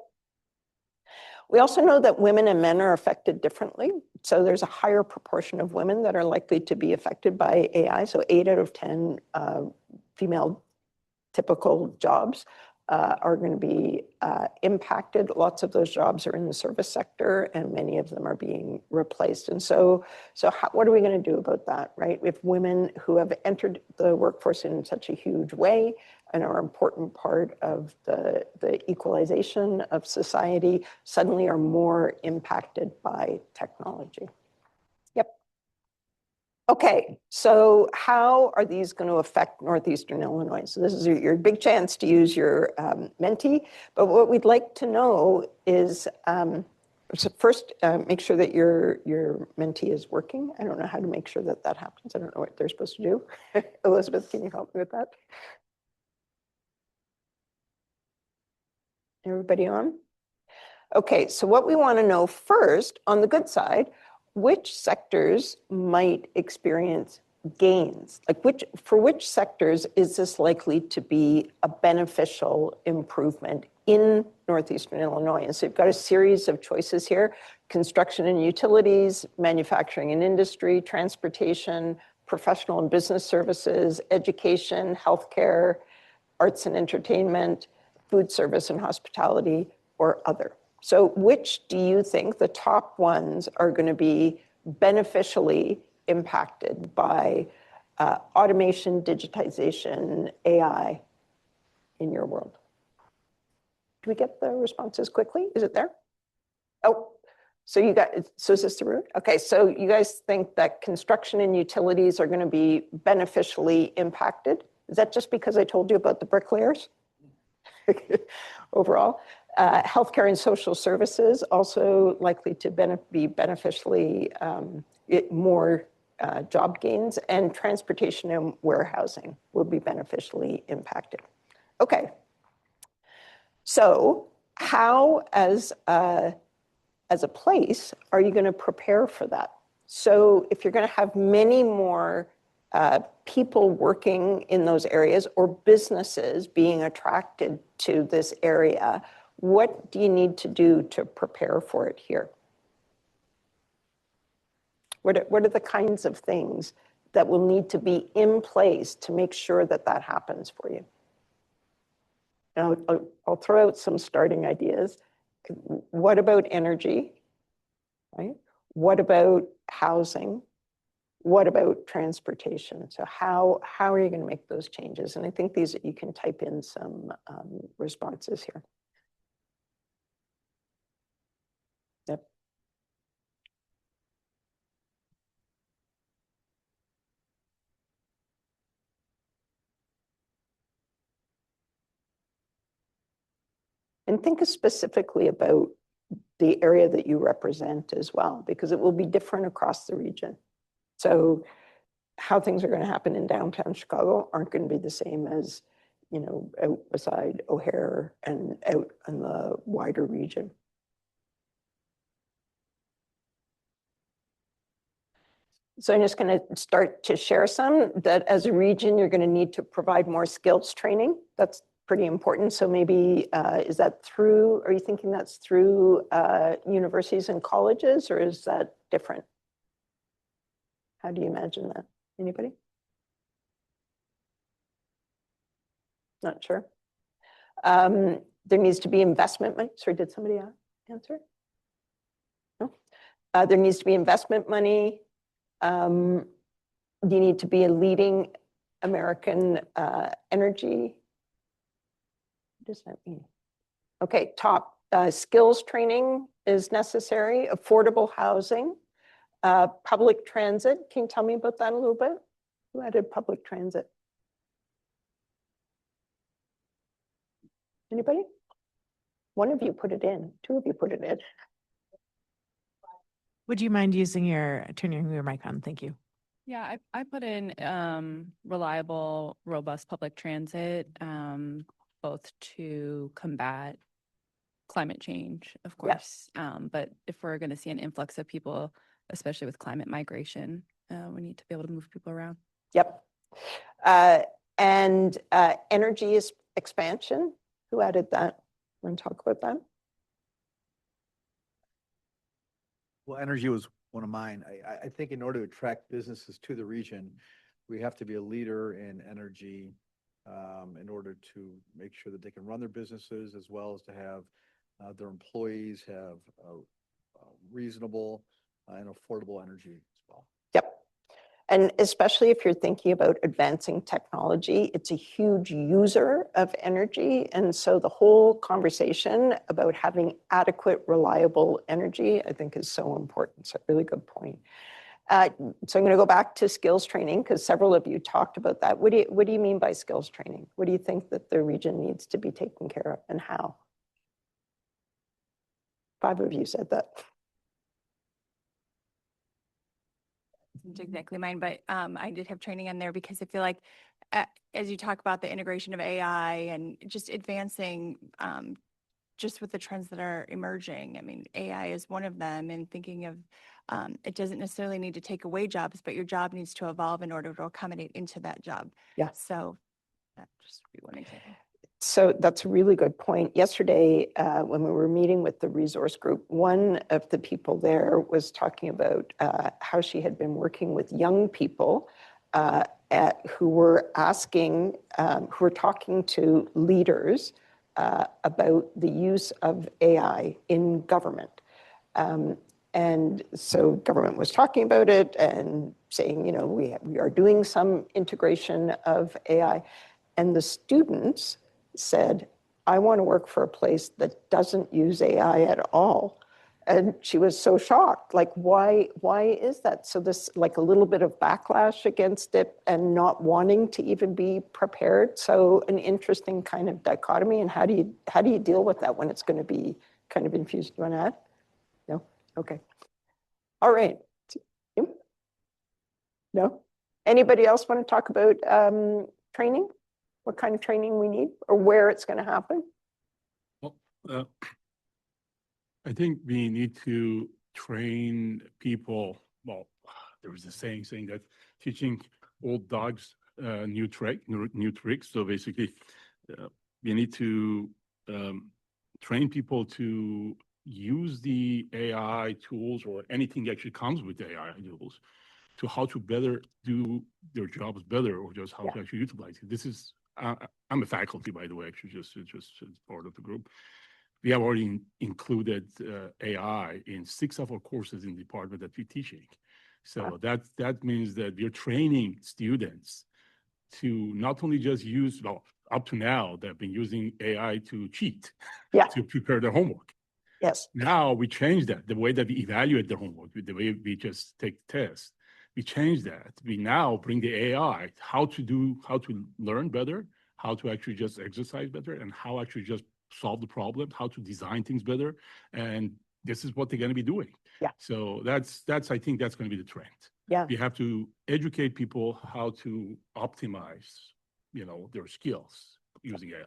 We also know that women and men are affected differently. So there's a higher proportion of women that are likely to be affected by AI. So 8 out of 10 female typical jobs are going to be impacted. Lots of those jobs are in the service sector, and many of them are being replaced. And so what are we going to do about that, right? If women who have entered the workforce in such a huge way and are an important part of the equalization of society suddenly are more impacted by technology. Yep. Okay, so how are these going to affect Northeastern Illinois? So this is your big chance to use your Menti, but what we'd like to know is, so first, make sure that your Menti is working. I don't know how to make sure that that happens. I don't know what they're supposed to do. Elizabeth, can you help me with that? Everybody on? Okay, so what we want to know first, on the good side, which sectors might experience gains? Like for which sectors is this likely to be a beneficial improvement in Northeastern Illinois? And so you've got a series of choices here: construction and utilities, manufacturing and industry, transportation, professional and business services, education, healthcare, arts and entertainment, food service and hospitality, or other. So which do you think the top ones are going to be beneficially impacted by automation, digitization, AI in your world? Do we get the responses quickly? Is it there? Oh, so you got, so is this the root? Okay, so you guys think that construction and utilities are going to be beneficially impacted? Is that just because I told you about the bricklayers? Overall. Healthcare and social services also likely to be beneficially more job gains, and transportation and warehousing will be beneficially impacted. Okay, so how as a place are you going to prepare for that? So if you're going to have many more people working in those areas or businesses being attracted to this area, what do you need to do to prepare for it here? What are the kinds of things that will need to be in place to make sure that that happens for you? And I'll throw out some starting ideas. What about energy, right? What about housing? What about transportation? So how are you going to make those changes? And I think these, you can type in some responses here. Yep. And think specifically about the area that you represent as well, because it will be different across the region. So how things are going to happen in downtown Chicago aren't going to be the same as, you know, out beside O'Hare and out in the wider region. So I'm just going to start to share some that as a region, you're going to need to provide more skills training. That's pretty important. So maybe, is that through, are you thinking that's through universities and colleges, or is that different? How do you imagine that? Anybody? Not sure. There needs to be investment money. Sorry, did somebody answer? No? There needs to be investment money. you need to be a leading American energy. What does that mean? Okay, top skills training is necessary, affordable housing, public transit. Can you tell me about that a little bit? Who added public transit? Anybody? One of you put it in, two of you put it in. Would you mind turning your mic on? Thank you. Yeah, I put in reliable, robust public transit, both to combat climate change, of Yes. course. But if we're going to see an influx of people, especially with climate migration, we need to be able to move people around. Yep. And energy is expansion. Who added that? Want to talk about that? Well, energy was one of mine. I think in order to attract businesses to the region, we have to be a leader in energy in order to make sure that they can run their businesses as well as to have their employees have reasonable and affordable energy as well. Yep. And especially if you're thinking about advancing technology, it's a huge user of energy. And so the whole conversation about having adequate, reliable energy, I think is so important. It's a really good point. So I'm going to go back to skills training because several of you talked about that. What do you mean by skills training? What do you think that the region needs to be taken care of and how? 5 of you said that. Isn't exactly mine, but I did have training in there because I feel like as you talk about the integration of AI and just advancing just with the trends that are emerging. I mean, AI is one of them, and thinking of it doesn't necessarily need to take away jobs, but your job needs to evolve in order to accommodate into that job. Yeah. So that just would be one example. So that's a really good point. Yesterday, when we were meeting with the resource group, one of the people there was talking about how she had been working with young people who were asking, who were talking to leaders about the use of AI in government. And so government was talking about it and saying, you know, we are doing some integration of AI. And the students said, I want to work for a place that doesn't use AI at all. And she was so shocked, like, why is that? So this, like a little bit of backlash against it and not wanting to even be prepared. So an interesting kind of dichotomy. And how do you deal with that when it's going to be kind of infused? You want to add? No? Okay. All right. No? Anybody else want to talk about training? What kind of training we need or where it's going to happen? Well, I think we need to train people. Well, there was a saying that teaching old dogs new tricks. So basically, we need to train people to use the AI tools or anything actually comes with AI tools to how to better do their jobs better or just how to actually utilize it. This is I'm a faculty, by the way, actually, just as part of the group. We have already included AI in 6 of our courses in the department that we're teaching. So that means that we're training students to not only just use, well, up to now, they've been using AI to cheat, to prepare their homework. Yes. Now we change that, the way that we evaluate their homework, the way we just take tests. We change that. We now bring the AI, how to learn better, how to actually just exercise better, and how actually just solve the problem, how to design things better. And this is what they're going to be doing. Yeah. So that's I think that's going to be the trend. Yeah. We have to educate people how to optimize, their skills using AI.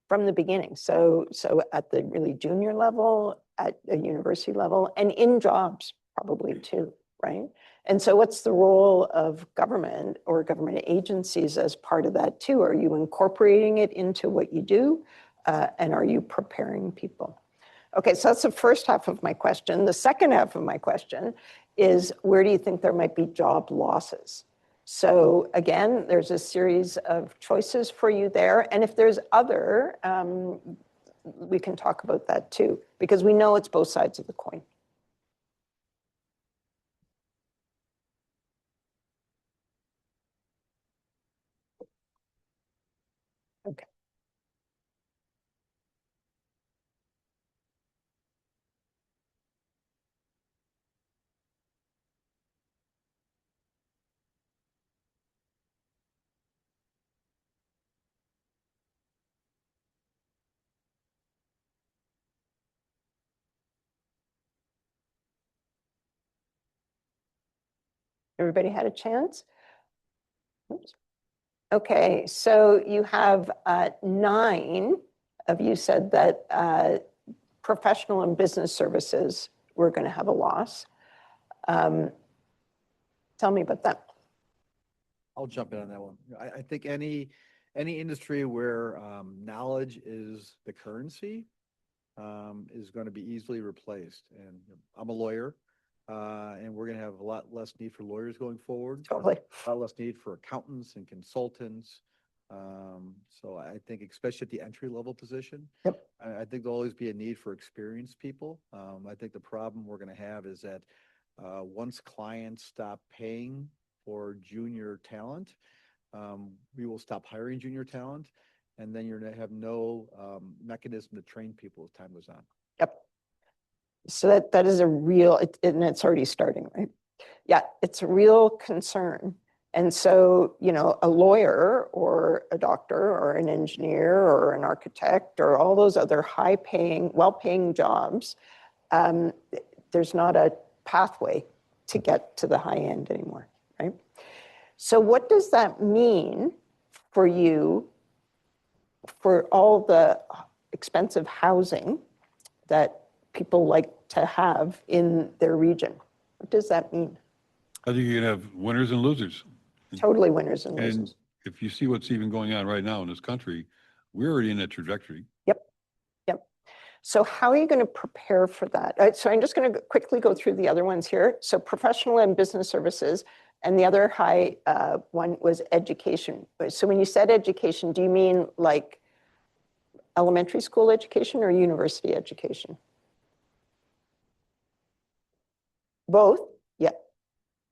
From the beginning. So at the really junior level, at a university level, and in jobs probably too, right? And so what's the role of government or government agencies as part of that too? Are you incorporating it into what you do? And are you preparing people? Okay, so that's the first half of my question. The second half of my question is, where do you think there might be job losses? So again, there's a series of choices for you there. And if there's other, we can talk about that too, because we know it's both sides of the coin. Okay. Everybody had a chance? Oops. Okay, so you have 9 of you said that professional and business services were going to have a loss. Tell me about that. I'll jump in on that one. I think any industry where knowledge is the currency is going to be easily replaced. And I'm a lawyer, and we're going to have a lot less need for lawyers going forward. Totally. A lot less need for accountants and consultants. So I think, especially at the entry level position, Yep. I think there'll always be a need for experienced people. I think the problem we're going to have is that once clients stop paying for junior talent, we will stop hiring junior talent, and then you're going to have no mechanism to train people as time goes on. Yep. So that is a real, and it's already starting, right? Yeah, it's a real concern. And so, you know, a lawyer or a doctor or an engineer or an architect or all those other high-paying, well-paying jobs, there's not a pathway to get to the high end anymore, right? So what does that mean for you, for all the expensive housing that people like to have in their region? What does that mean? I think you're gonna have winners and losers. Totally winners and And losers. if you see what's even going on right now in this country, we're already in that trajectory. Yep. So how are you going to prepare for that? So I'm just going to quickly go through the other ones here. So professional and business services, and the other high one was education. So when you said education, do you mean like elementary school education or university education? Both? Yeah.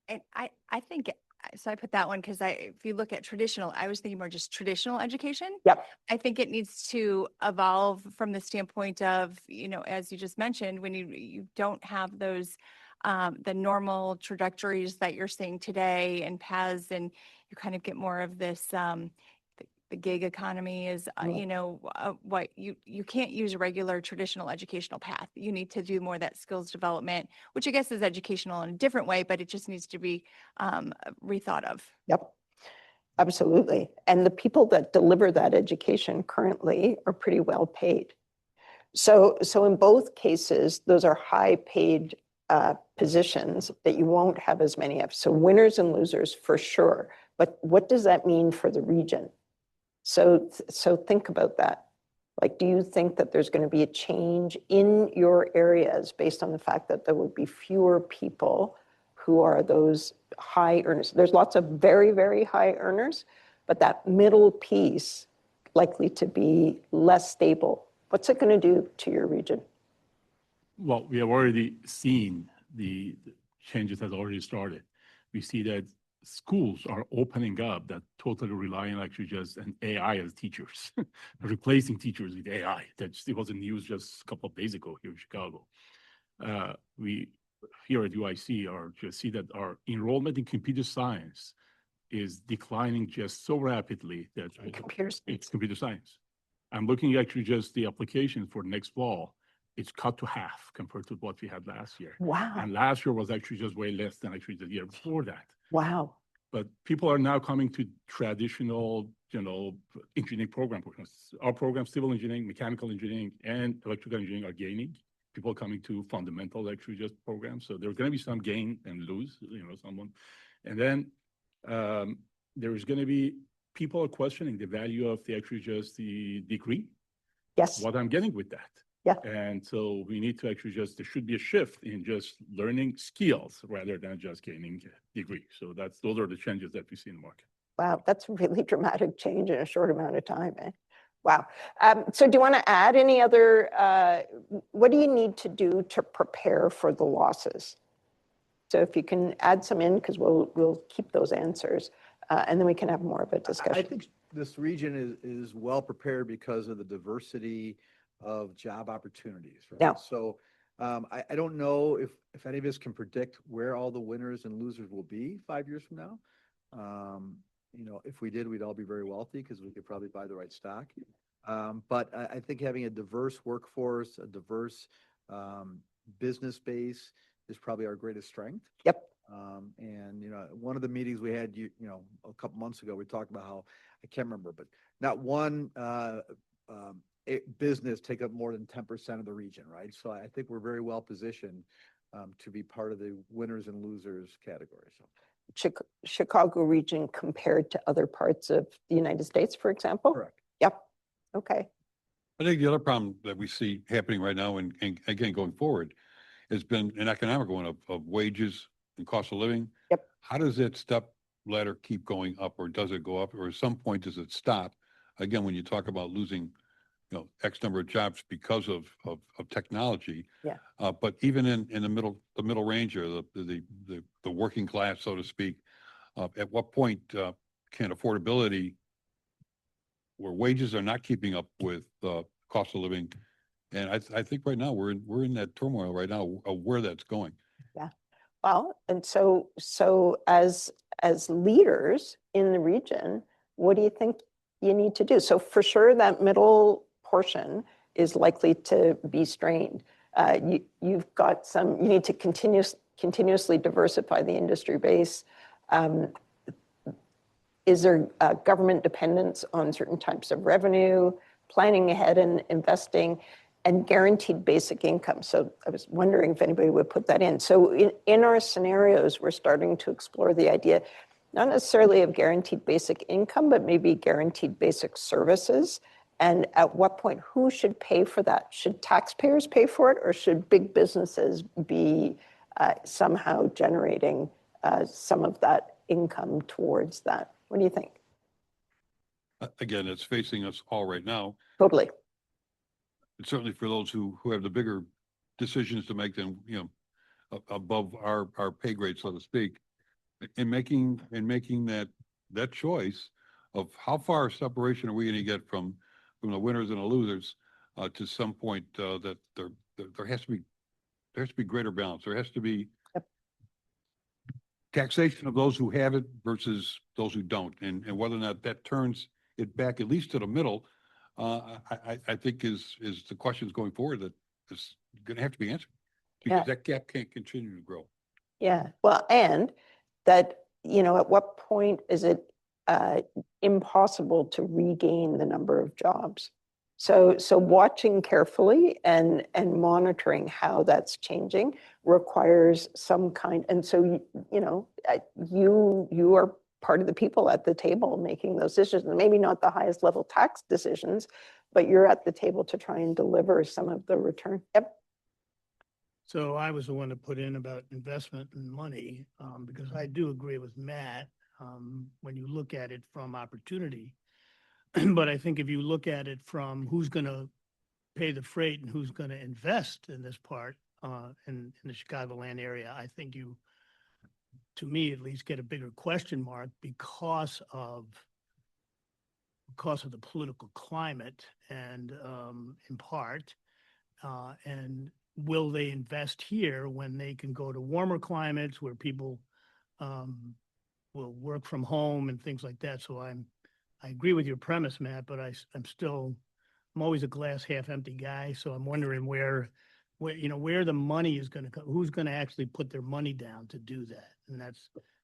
And I think, so I put that one because if you look at traditional, I was thinking more just traditional education. Yep. I think it needs to evolve from the standpoint of, you know, as you just mentioned, when you don't have those, the normal trajectories that you're seeing today and paths, and you kind of get more of this, the gig economy is, you know, what you can't use a regular traditional educational path. You need to do more of that skills development, which I guess is educational in a different way, but it just needs to be rethought of. Yep. Absolutely. And the people that deliver that education currently are pretty well paid. So in both cases, those are high paid positions that you won't have as many of. So winners and losers for sure. But what does that mean for the region? So think about that. Like, do you think that there's going to be a change in your areas based on the fact that there will be fewer people who are those high earners? There's lots of very, very high earners, but that middle piece likely to be less stable. What's it going to do to your region? Well, we have already seen the changes that already started. We see that schools are opening up that totally rely on actually just an AI as teachers, replacing teachers with AI. It was in news just a couple of days ago here in Chicago. We here at UIC are just see that our enrollment in computer science is declining just so rapidly that it's computer science. I'm looking actually just the application for next fall. It's cut to half compared to what we had last year. Wow. And last year was actually just way less than actually the year before that. Wow. But people are now coming to traditional, you know, engineering programs. Our programs, civil engineering, mechanical engineering, and electrical engineering are gaining. People are coming to fundamental actually just programs. So there's going to be some gain and lose, you know, someone. And then there is going to be, people are questioning the value of the actually just the degree. Yes. What I'm getting with that. Yeah. And so we need to actually just, there should be a shift in just learning skills rather than just gaining a degree. So those are the changes that we see in the market. Wow, that's a really dramatic change in a short amount of time, eh? Wow. So do you want to add any other, what do you need to do to prepare for the losses? So if you can add some in, because we'll keep those answers, and then we can have more of a discussion. I think this region is well prepared because of the diversity of job opportunities, right? Yeah. So I don't know if any of us can predict where all the winners and losers will be 5 years from now. You know, if we did, we'd all be very wealthy because we could probably buy the right stock. But I think having a diverse workforce, a diverse business base is probably our greatest strength. Yep. And, you know, one of the meetings we had, you know, a couple months ago, we talked about how, I can't remember, but not one business take up more than 10% of the region, right? So I think we're very well positioned to be part of the winners and losers category. So. Chicago region compared to other parts of the United States, for example? Correct. Yep. Okay. I think the other problem that we see happening right now and again, going forward, has been an economic one of wages and cost of living. Yep. How does that step ladder keep going up, or does it go up, or at some point does it stop? Again, when you talk about losing, you know, X number of jobs because of technology. Yeah. But even in the middle range, or the working class, so to speak, at what point can affordability, where wages are not keeping up with cost of living? And I think right now we're in that turmoil right now of where that's going. Yeah. Well, and so as leaders in the region, what do you think you need to do? So for sure, that middle portion is likely to be strained. You've got you need to continuously diversify the industry base. Is there government dependence on certain types of revenue, planning ahead and investing, and guaranteed basic income? So I was wondering if anybody would put that in. So in our scenarios, we're starting to explore the idea, not necessarily of guaranteed basic income, but maybe guaranteed basic services. And at what point, who should pay for that? Should taxpayers pay for it, or should big businesses be somehow generating some of that income towards that? What do you think? Again, it's facing us all right now. Totally. And certainly for those who have the bigger decisions to make them, you know, above our pay grade, so to speak, in making that choice of how far separation are we going to get from the winners and the losers, to some point that there has to be greater balance. There has to be taxation of those who have it versus those who don't, and whether or not that turns it back at least to the middle, I think is the questions going forward that is going to have to be answered, because that gap can't continue to grow. Yeah. Well, and that, you know, at what point is it impossible to regain the number of jobs? So watching carefully and monitoring how that's changing requires some kind. And so, you know, you are part of the people at the table making those decisions, maybe not the highest level tax decisions, but you're at the table to try and deliver some of the return. Yep. So I was the one to put in about investment and money, because I do agree with Matt when you look at it from opportunity. But I think if you look at it from who's going to pay the freight and who's going to invest in this part in the Chicagoland area, I think you, to me at least, get a bigger question mark because of the political climate, and in part, and will they invest here when they can go to warmer climates where people will work from home and things like that? So I agree with your premise, Matt, but I'm always a glass half empty guy. So I'm wondering where the money is going to come, who's going to actually put their money down to do that. And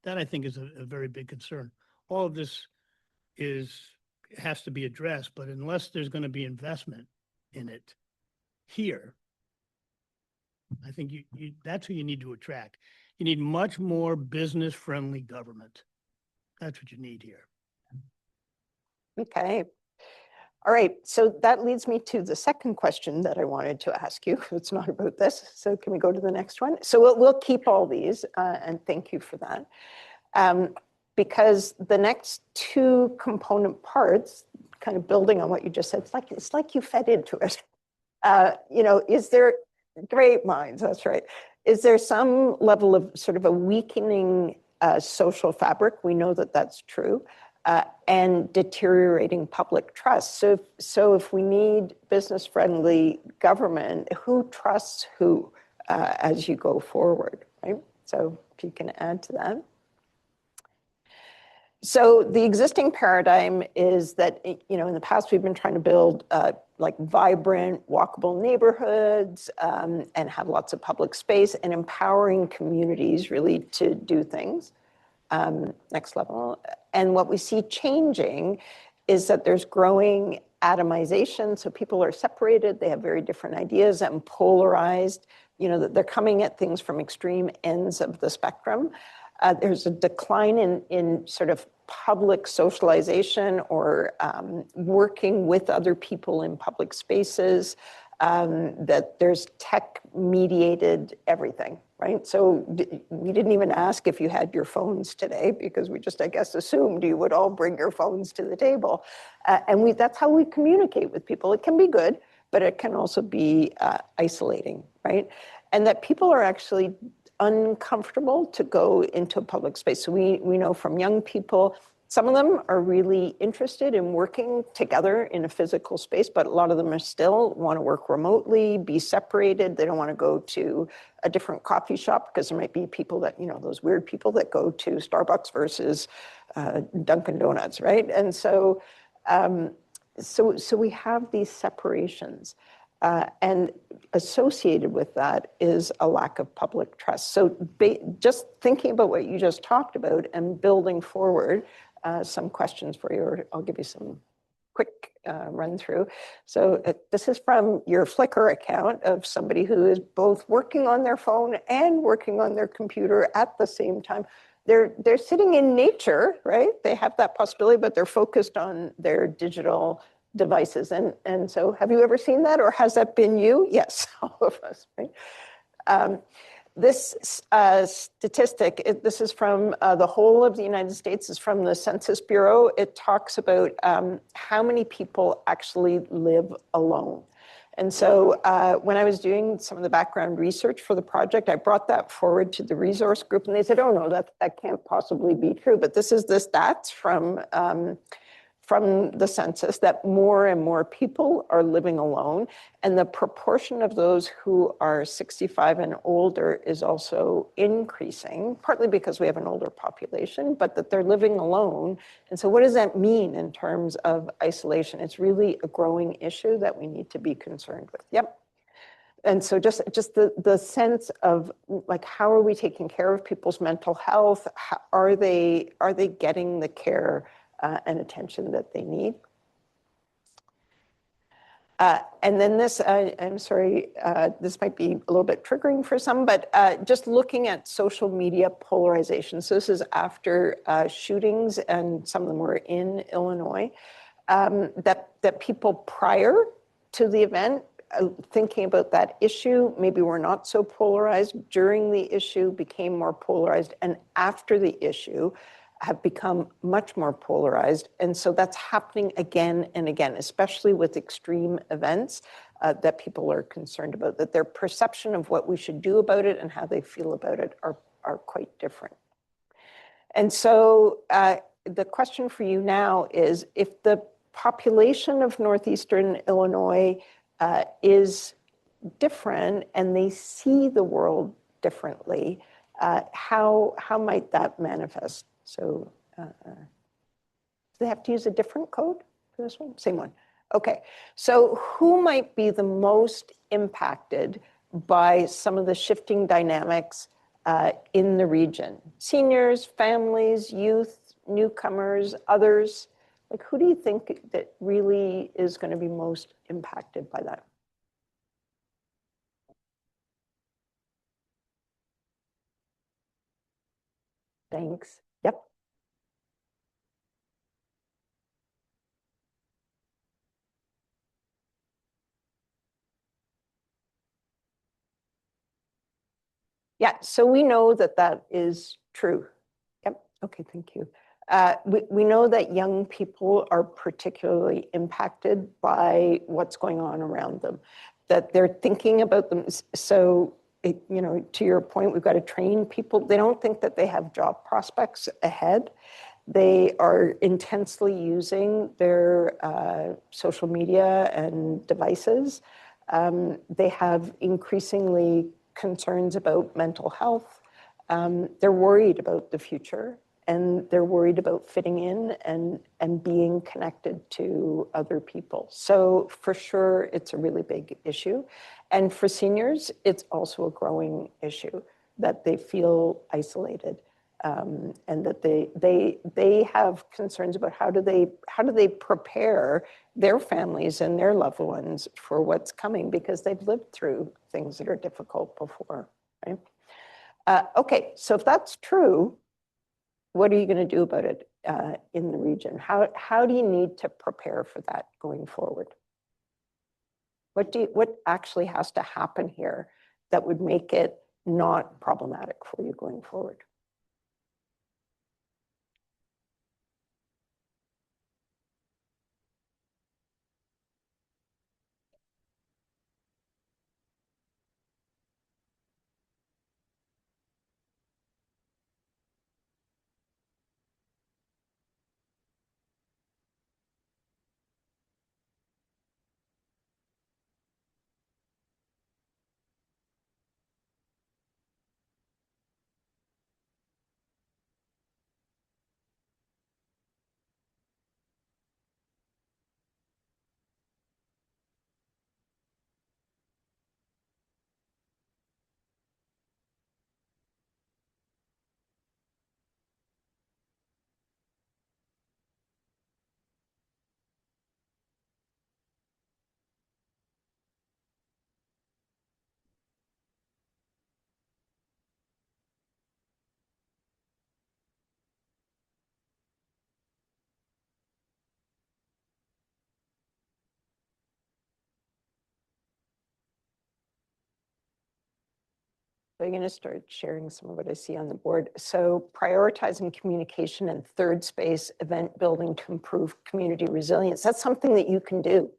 that I think is a very big concern. All of this has to be addressed, but unless there's going to be investment in it here, I think that's who you need to attract. You need much more business-friendly government. That's what you need here. Okay. All right. So that leads me to the second question that I wanted to ask you. It's not about this. So can we go to the next one? So we'll keep all these, and thank you for that. Because the next two component parts, kind of building on what you just said, it's like you fed into it. You know, is there great minds? That's right. Is there some level of sort of a weakening social fabric? We know that that's true. and deteriorating public trust. So if we need business-friendly government, who trusts who as you go forward, right? So if you can add to that. So the existing paradigm is that, in the past, we've been trying to build like vibrant, walkable neighborhoods and have lots of public space and empowering communities really to do things. Next level. And what we see changing is that there's growing atomization. So people are separated, they have very different ideas and polarized, that they're coming at things from extreme ends of the spectrum. There's a decline in sort of public socialization or working with other people in public spaces, that there's tech-mediated everything, right? So we didn't even ask if you had your phones today because we just, I guess, assumed you would all bring your phones to the table. And that's how we communicate with people. It can be good, but it can also be isolating, right? And that people are actually uncomfortable to go into a public space. So we know from young people, some of them are really interested in working together in a physical space, but a lot of them are still want to work remotely, be separated. They don't want to go to a different coffee shop because there might be people that, those weird people that go to Starbucks versus Dunkin' Donuts, right? And so we have these separations. And associated with that is a lack of public trust. So just thinking about what you just talked about and building forward, some questions for you, or I'll give you some quick run through. So this is from your Flickr account of somebody who is both working on their phone and working on their computer at the same time. They're sitting in nature, right? They have that possibility, but they're focused on their digital devices. And so have you ever seen that, or has that been you? Yes, all of us, right? This statistic, this is from the whole of the United States, is from the Census Bureau. It talks about how many people actually live alone. And so when I was doing some of the background research for the project, I brought that forward to the resource group, and they said, oh no, that can't possibly be true. But this is the stats from the census, that more and more people are living alone. And the proportion of those who are 65 and older is also increasing, partly because we have an older population, but that they're living alone. And so what does that mean in terms of isolation? It's really a growing issue that we need to be concerned with. Yep. And so just the sense of like, how are we taking care of people's mental health? Are they getting the care and attention that they need? And then this, I'm sorry, this might be a little bit triggering for some, but just looking at social media polarization. So this is after shootings, and some of them were in Illinois, that people prior to the event, thinking about that issue, maybe were not so polarized. During the issue, became more polarized, and after the issue, have become much more polarized. And so that's happening again and again, especially with extreme events that people are concerned about, that their perception of what we should do about it and how they feel about it are quite different. And so the question for you now is, if the population of Northeastern Illinois is different and they see the world differently, how might that manifest? So do they have to use a different code for this one? Same one. Okay. So who might be the most impacted by some of the shifting dynamics in the region? Seniors, families, youth, newcomers, others? Like, who do you think that really is going to be most impacted by that? Thanks. Yep. Yeah, so we know that that is true. Yep, okay, thank you. We know that young people are particularly impacted by what's going on around them, that they're thinking about them. So, to your point, we've got to train people. They don't think that they have job prospects ahead. They are intensely using their social media and devices. They have increasingly concerns about mental health. They're worried about the future, and they're worried about fitting in and being connected to other people. So for sure, it's a really big issue. And for seniors, it's also a growing issue that they feel isolated. And that they have concerns about how do they prepare their families and their loved ones for what's coming, because they've lived through things that are difficult before, right? Okay, so if that's true, what are you going to do about it in the region? How do you need to prepare for that going forward? What actually has to happen here that would make it not problematic for you going forward? So I'm going to start sharing some of what I see on the board. So prioritizing communication and third space event building to improve community resilience. That's something that you can do,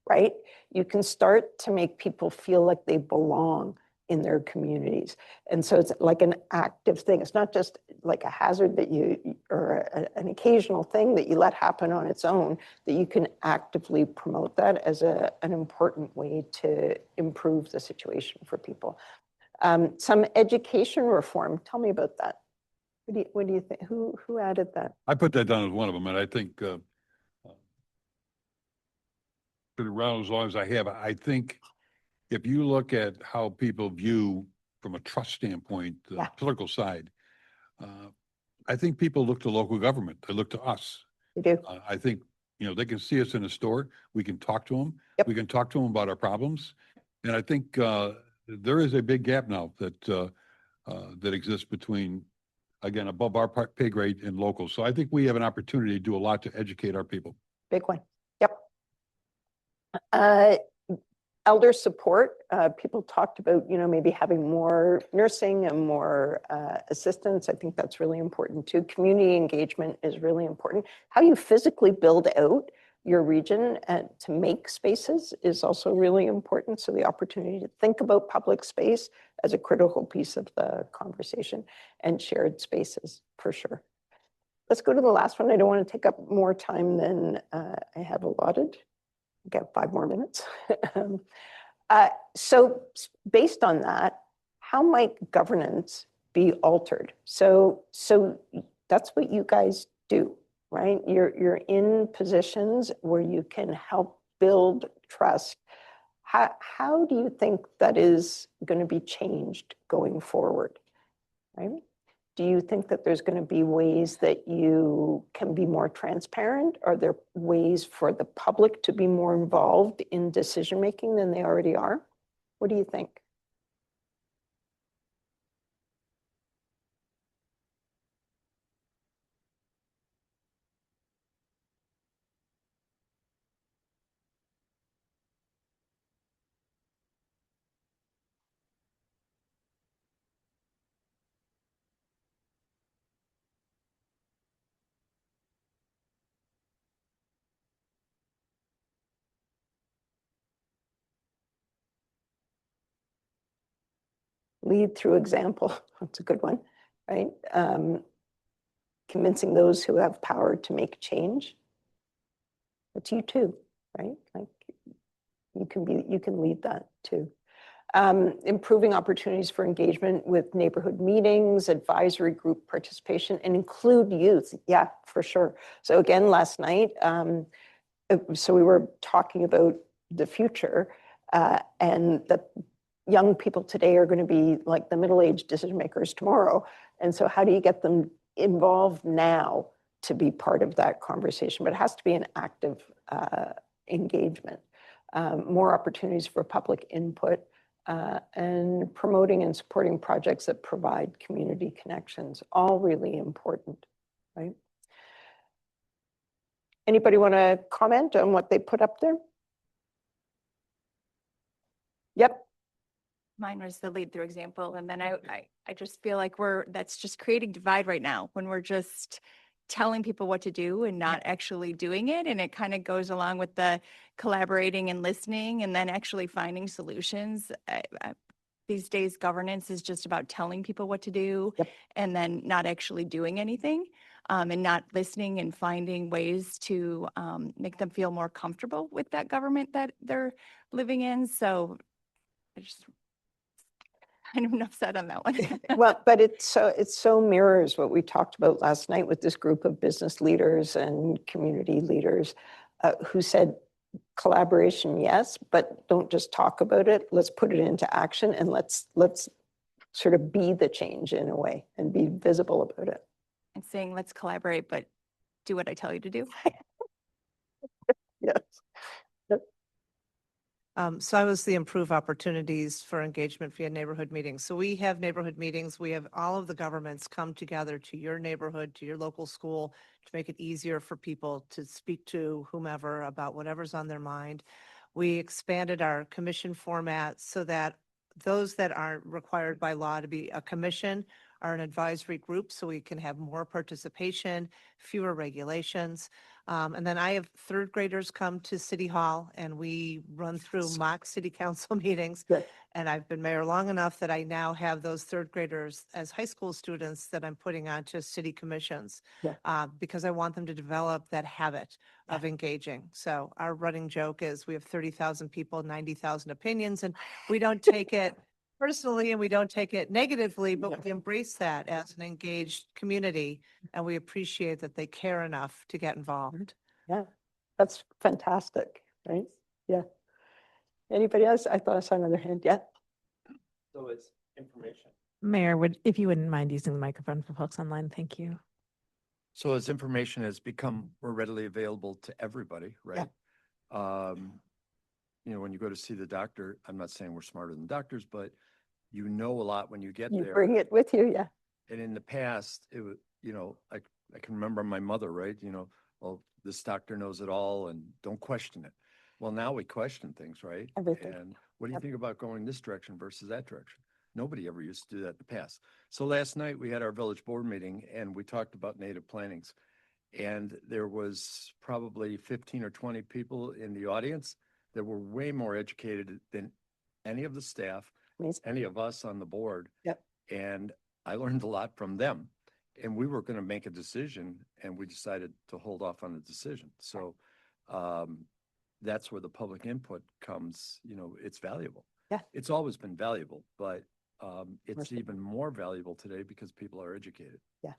right? You can start to make people feel like they belong in their communities. And so it's like an active thing. It's not just like a hazard that or an occasional thing that you let happen on its own, that you can actively promote that as an important way to improve the situation for people. Some education reform. Tell me about that. What do you think? Who added that? I put that down as one of them, and I think been around as long as I have, I think if you look at how people view from a trust standpoint, the Yeah. political side, I think people look to local government. They look to us. They do. I think, they can see us in a store. We can talk to them. Yep. We can talk to them about our problems. And I think there is a big gap now that exists between, again, above our pay grade and local. So I think we have an opportunity to do a lot to educate our people. Big one. Yep. Elder support. People talked about, maybe having more nursing and more assistance. I think that's really important too. Community engagement is really important. How you physically build out your region to make spaces is also really important. So the opportunity to think about public space as a critical piece of the conversation, and shared spaces for sure. Let's go to the last one. I don't want to take up more time than I have allotted. I've got 5 more minutes. So based on that, how might governance be altered? So that's what you guys do, right? You're in positions where you can help build trust. How do you think that is going to be changed going forward, right? Do you think that there's going to be ways that you can be more transparent? Are there ways for the public to be more involved in decision-making than they already are? What do you think? Lead through example. That's a good one, right? convincing those who have power to make change. It's you too, right? Like you can lead that too. Improving opportunities for engagement with neighborhood meetings, advisory group participation, and include youth. Yeah, for sure. So again, last night, so we were talking about the future and that young people today are going to be like the middle-aged decision makers tomorrow. And so how do you get them involved now to be part of that conversation? But it has to be an active engagement. More opportunities for public input and promoting and supporting projects that provide community connections, all really important, right? Anybody want to comment on what they put up there? Yep. Mine was the lead through example. And then I just feel like that's just creating divide right now when we're just telling people what to do and not actually doing it. And it kind of goes along with the collaborating and listening and then actually finding solutions. These days, governance is just about telling people what to do and then not actually doing anything and not listening and finding ways to make them feel more comfortable with that government that they're living in. So I just kind of enough said on that one. Well, but it so mirrors what we talked about last night with this group of business leaders and community leaders who said collaboration, yes, but don't just talk about it. Let's put it into action and let's sort of be the change in a way and be visible about it. And saying, let's collaborate, but do what I tell you to do. Yes. So I was the improve opportunities for engagement via neighborhood meetings. So we have neighborhood meetings. We have all of the governments come together to your neighborhood, to your local school, to make it easier for people to speak to whomever about whatever's on their mind. We expanded our commission format so that those that aren't required by law to be a commission are an advisory group, so we can have more participation, fewer regulations. And then I have third graders come to City Hall and we run through mock city council meetings. Good. And I've been mayor long enough that I now have those third graders as high school students that I'm putting onto city commissions because I want them to develop that habit of engaging. So our running joke is we have 30,000 people, 90,000 opinions, and we don't take it personally and we don't take it negatively, but we embrace that as an engaged community and we appreciate that they care enough to get involved. Yeah, that's fantastic, right? Yeah. Anybody else? I thought I saw another hand. Yeah. So it's information. Mayor, if you wouldn't mind using the microphone for folks online, thank you. So as information has become more readily available to everybody, right? You know, when you go to see the doctor, I'm not saying we're smarter than doctors, but you know a lot when you get You there. bring it with you, yeah. And in the past, it was, you know, I can remember my mother, right? You know, well, this doctor knows it all and don't question it. Well, now we question things, right? Everything. And what do you think about going this direction versus that direction? Nobody ever used to do that in the past. So last night we had our village board meeting and we talked about native plantings. And there was probably 15 or 20 people in the audience that were way more educated than any of the staff, any of us on the board. Yep. And I learned a lot from them. And we were going to make a decision and we decided to hold off on the decision. So that's where the public input comes, you know, it's valuable. Yeah. It's always been valuable, but it's even more valuable today because people are educated. Yeah.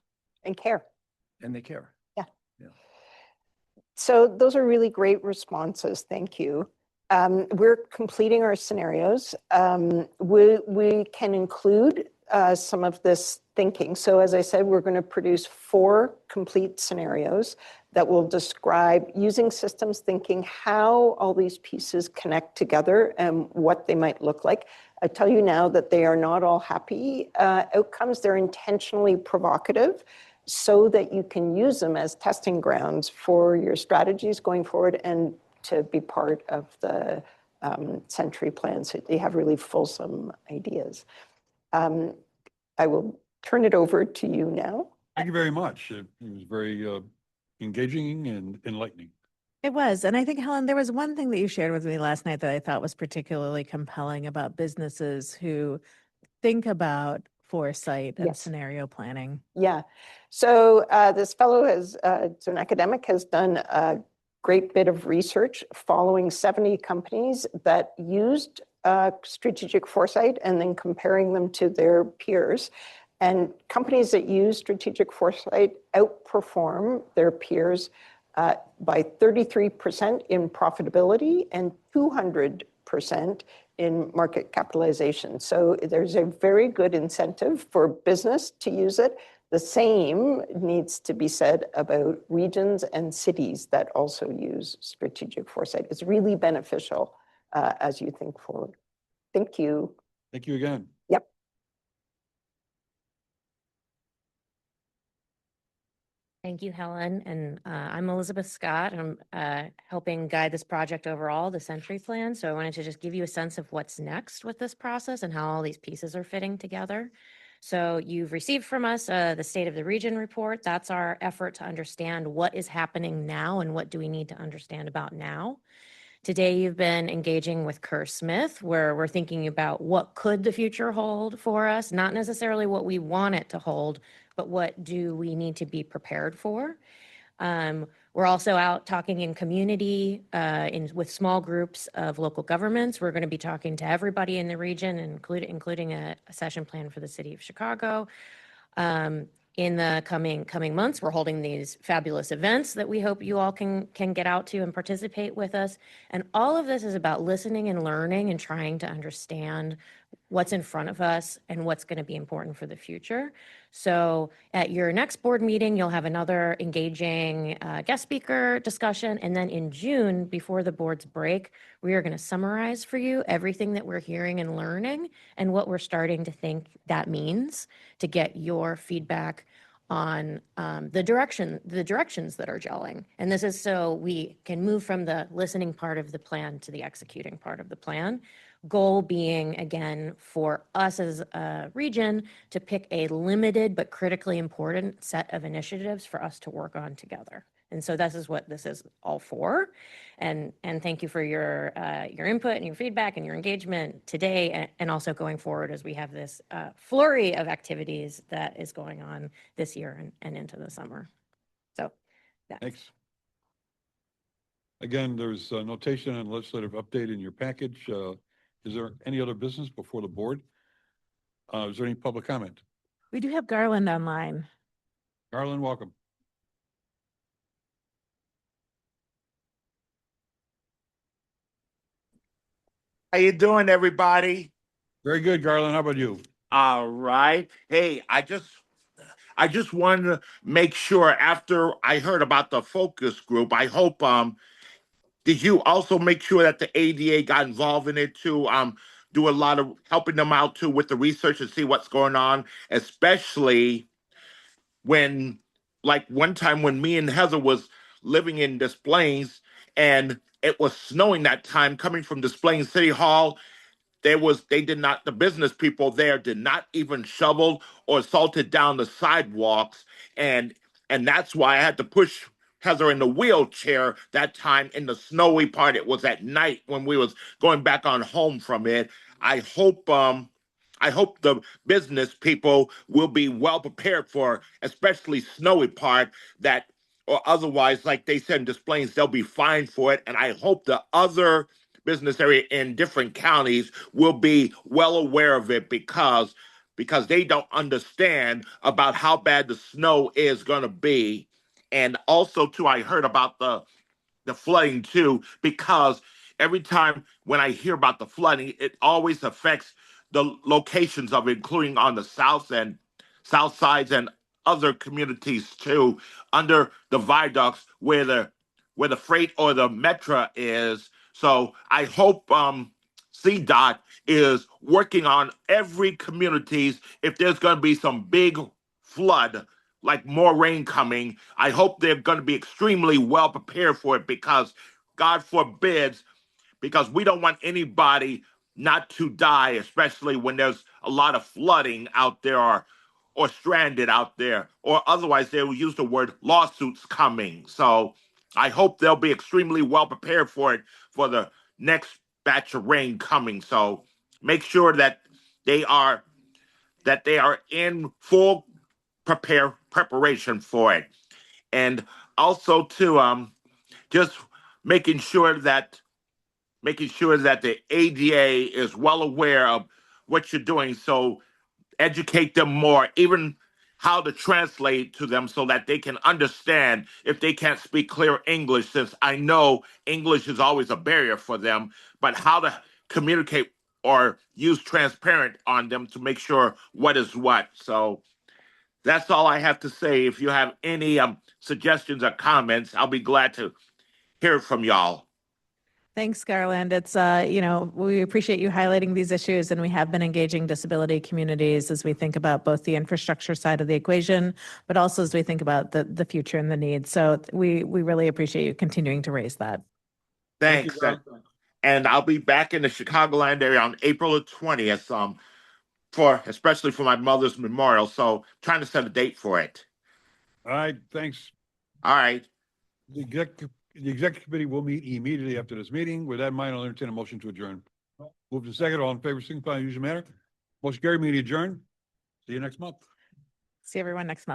And care. And they care. Yeah. Yeah. So those are really great responses. Thank you. We're completing our scenarios. We can include some of this thinking. So as I said, we're going to produce 4 complete scenarios that will describe using systems thinking, how all these pieces connect together and what they might look like. I tell you now that they are not all happy outcomes. They're intentionally provocative so that you can use them as testing grounds for your strategies going forward and to be part of the century plan so you have really fulsome ideas. I will turn it over to you now. Thank you very much. It was very engaging and enlightening. It was. And I think, Helen, there was one thing that you shared with me last night that I thought was particularly compelling about businesses who think about foresight and Yes. scenario planning. Yeah. So this fellow so an academic, has done a great bit of research following 70 companies that used strategic foresight and then comparing them to their peers. And companies that use strategic foresight outperform their peers by 33% in profitability and 200% in market capitalization. So there's a very good incentive for business to use it. The same needs to be said about regions and cities that also use strategic foresight. It's really beneficial as you think forward. Thank you. Thank you again. Yep. Thank you, Helen. And I'm Elizabeth Scott. I'm helping guide this project overall, the Century Plan. So I wanted to just give you a sense of what's next with this process and how all these pieces are fitting together. So you've received from us the State of the Region report. That's our effort to understand what is happening now and what do we need to understand about now. Today, you've been engaging with Kerr Smith, where we're thinking about what could the future hold for us, not necessarily what we want it to hold, but what do we need to be prepared for. We're also out talking in community with small groups of local governments. We're going to be talking to everybody in the region, including a session plan for the city of Chicago. In the coming months, we're holding these fabulous events that we hope you all can get out to and participate with us. And all of this is about listening and learning and trying to understand what's in front of us and what's going to be important for the future. So at your next board meeting, you'll have another engaging guest speaker discussion. And then in June, before the board's break, we are going to summarize for you everything that we're hearing and learning and what we're starting to think that means to get your feedback on the directions that are gelling. And this is so we can move from the listening part of the plan to the executing part of the plan. Goal being, again, for us as a region to pick a limited but critically important set of initiatives for us to work on together. And so this is what this is all for. And thank you for your input and your feedback and your engagement today and also going forward as we have this flurry of activities that is going on this year and into the summer. So thanks. Again, there's a notation and legislative update in your package. Is there any other business before the board? Is there any public comment? We do have Garland online. Garland, welcome. How you doing, everybody? Very good, Garland. How about you? All right. Hey, I just wanted to make sure after I heard about the focus group, I hope did you also make sure that the ADA got involved in it too? Do a lot of helping them out too with the research and see what's going on, especially when, like one time when me and Heather was living in Des Plaines and it was snowing that time coming from Des Plaines City Hall. The business people there did not even shovel or salted down the sidewalks. And that's why I had to push Heather in the wheelchair that time in the snowy part. It was at night when we was going back on home from it. I hope the business people will be well prepared for, especially snowy part that, or otherwise, like they said in Des Plaines, they'll be fined for it. And I hope the other business area in different counties will be well aware of it because they don't understand about how bad the snow is going to be. And also too, I heard about the flooding too, because every time when I hear about the flooding, it always affects the locations of it, including on the south sides and other communities too, under the viaducts where the freight or the metro is. So I hope CDOT is working on every communities. If there's going to be some big flood, like more rain coming, I hope they're going to be extremely well prepared for it because God forbids, because we don't want anybody not to die, especially when there's a lot of flooding out there or stranded out there, or otherwise they will use the word lawsuits coming. So I hope they'll be extremely well prepared for it for the next batch of rain coming. So make sure that they are that they are in full preparation for it. And also to just making sure that the ADA is well aware of what you're doing. So educate them more, even how to translate to them so that they can understand if they can't speak clear English, since I know English is always a barrier for them, but how to communicate or use transparent on them to make sure what is what. So that's all I have to say. If you have any suggestions or comments, I'll be glad to hear from y'all. Thanks, Garland. It's, we appreciate you highlighting these issues, and we have been engaging disability communities as we think about both the infrastructure side of the equation, but also as we think about the future and the needs. So we really appreciate you continuing to raise that. Thanks. And I'll be back in the Chicagoland area on April the 20th, especially for my mother's memorial. So trying to set a date for it. All right, thanks. All right. The executive committee will meet immediately after this meeting. With that in mind, I'll entertain a motion to adjourn. Move to second. All in favor, signify by using manner. Motion carried, meeting adjourned. See you next month. See everyone next month.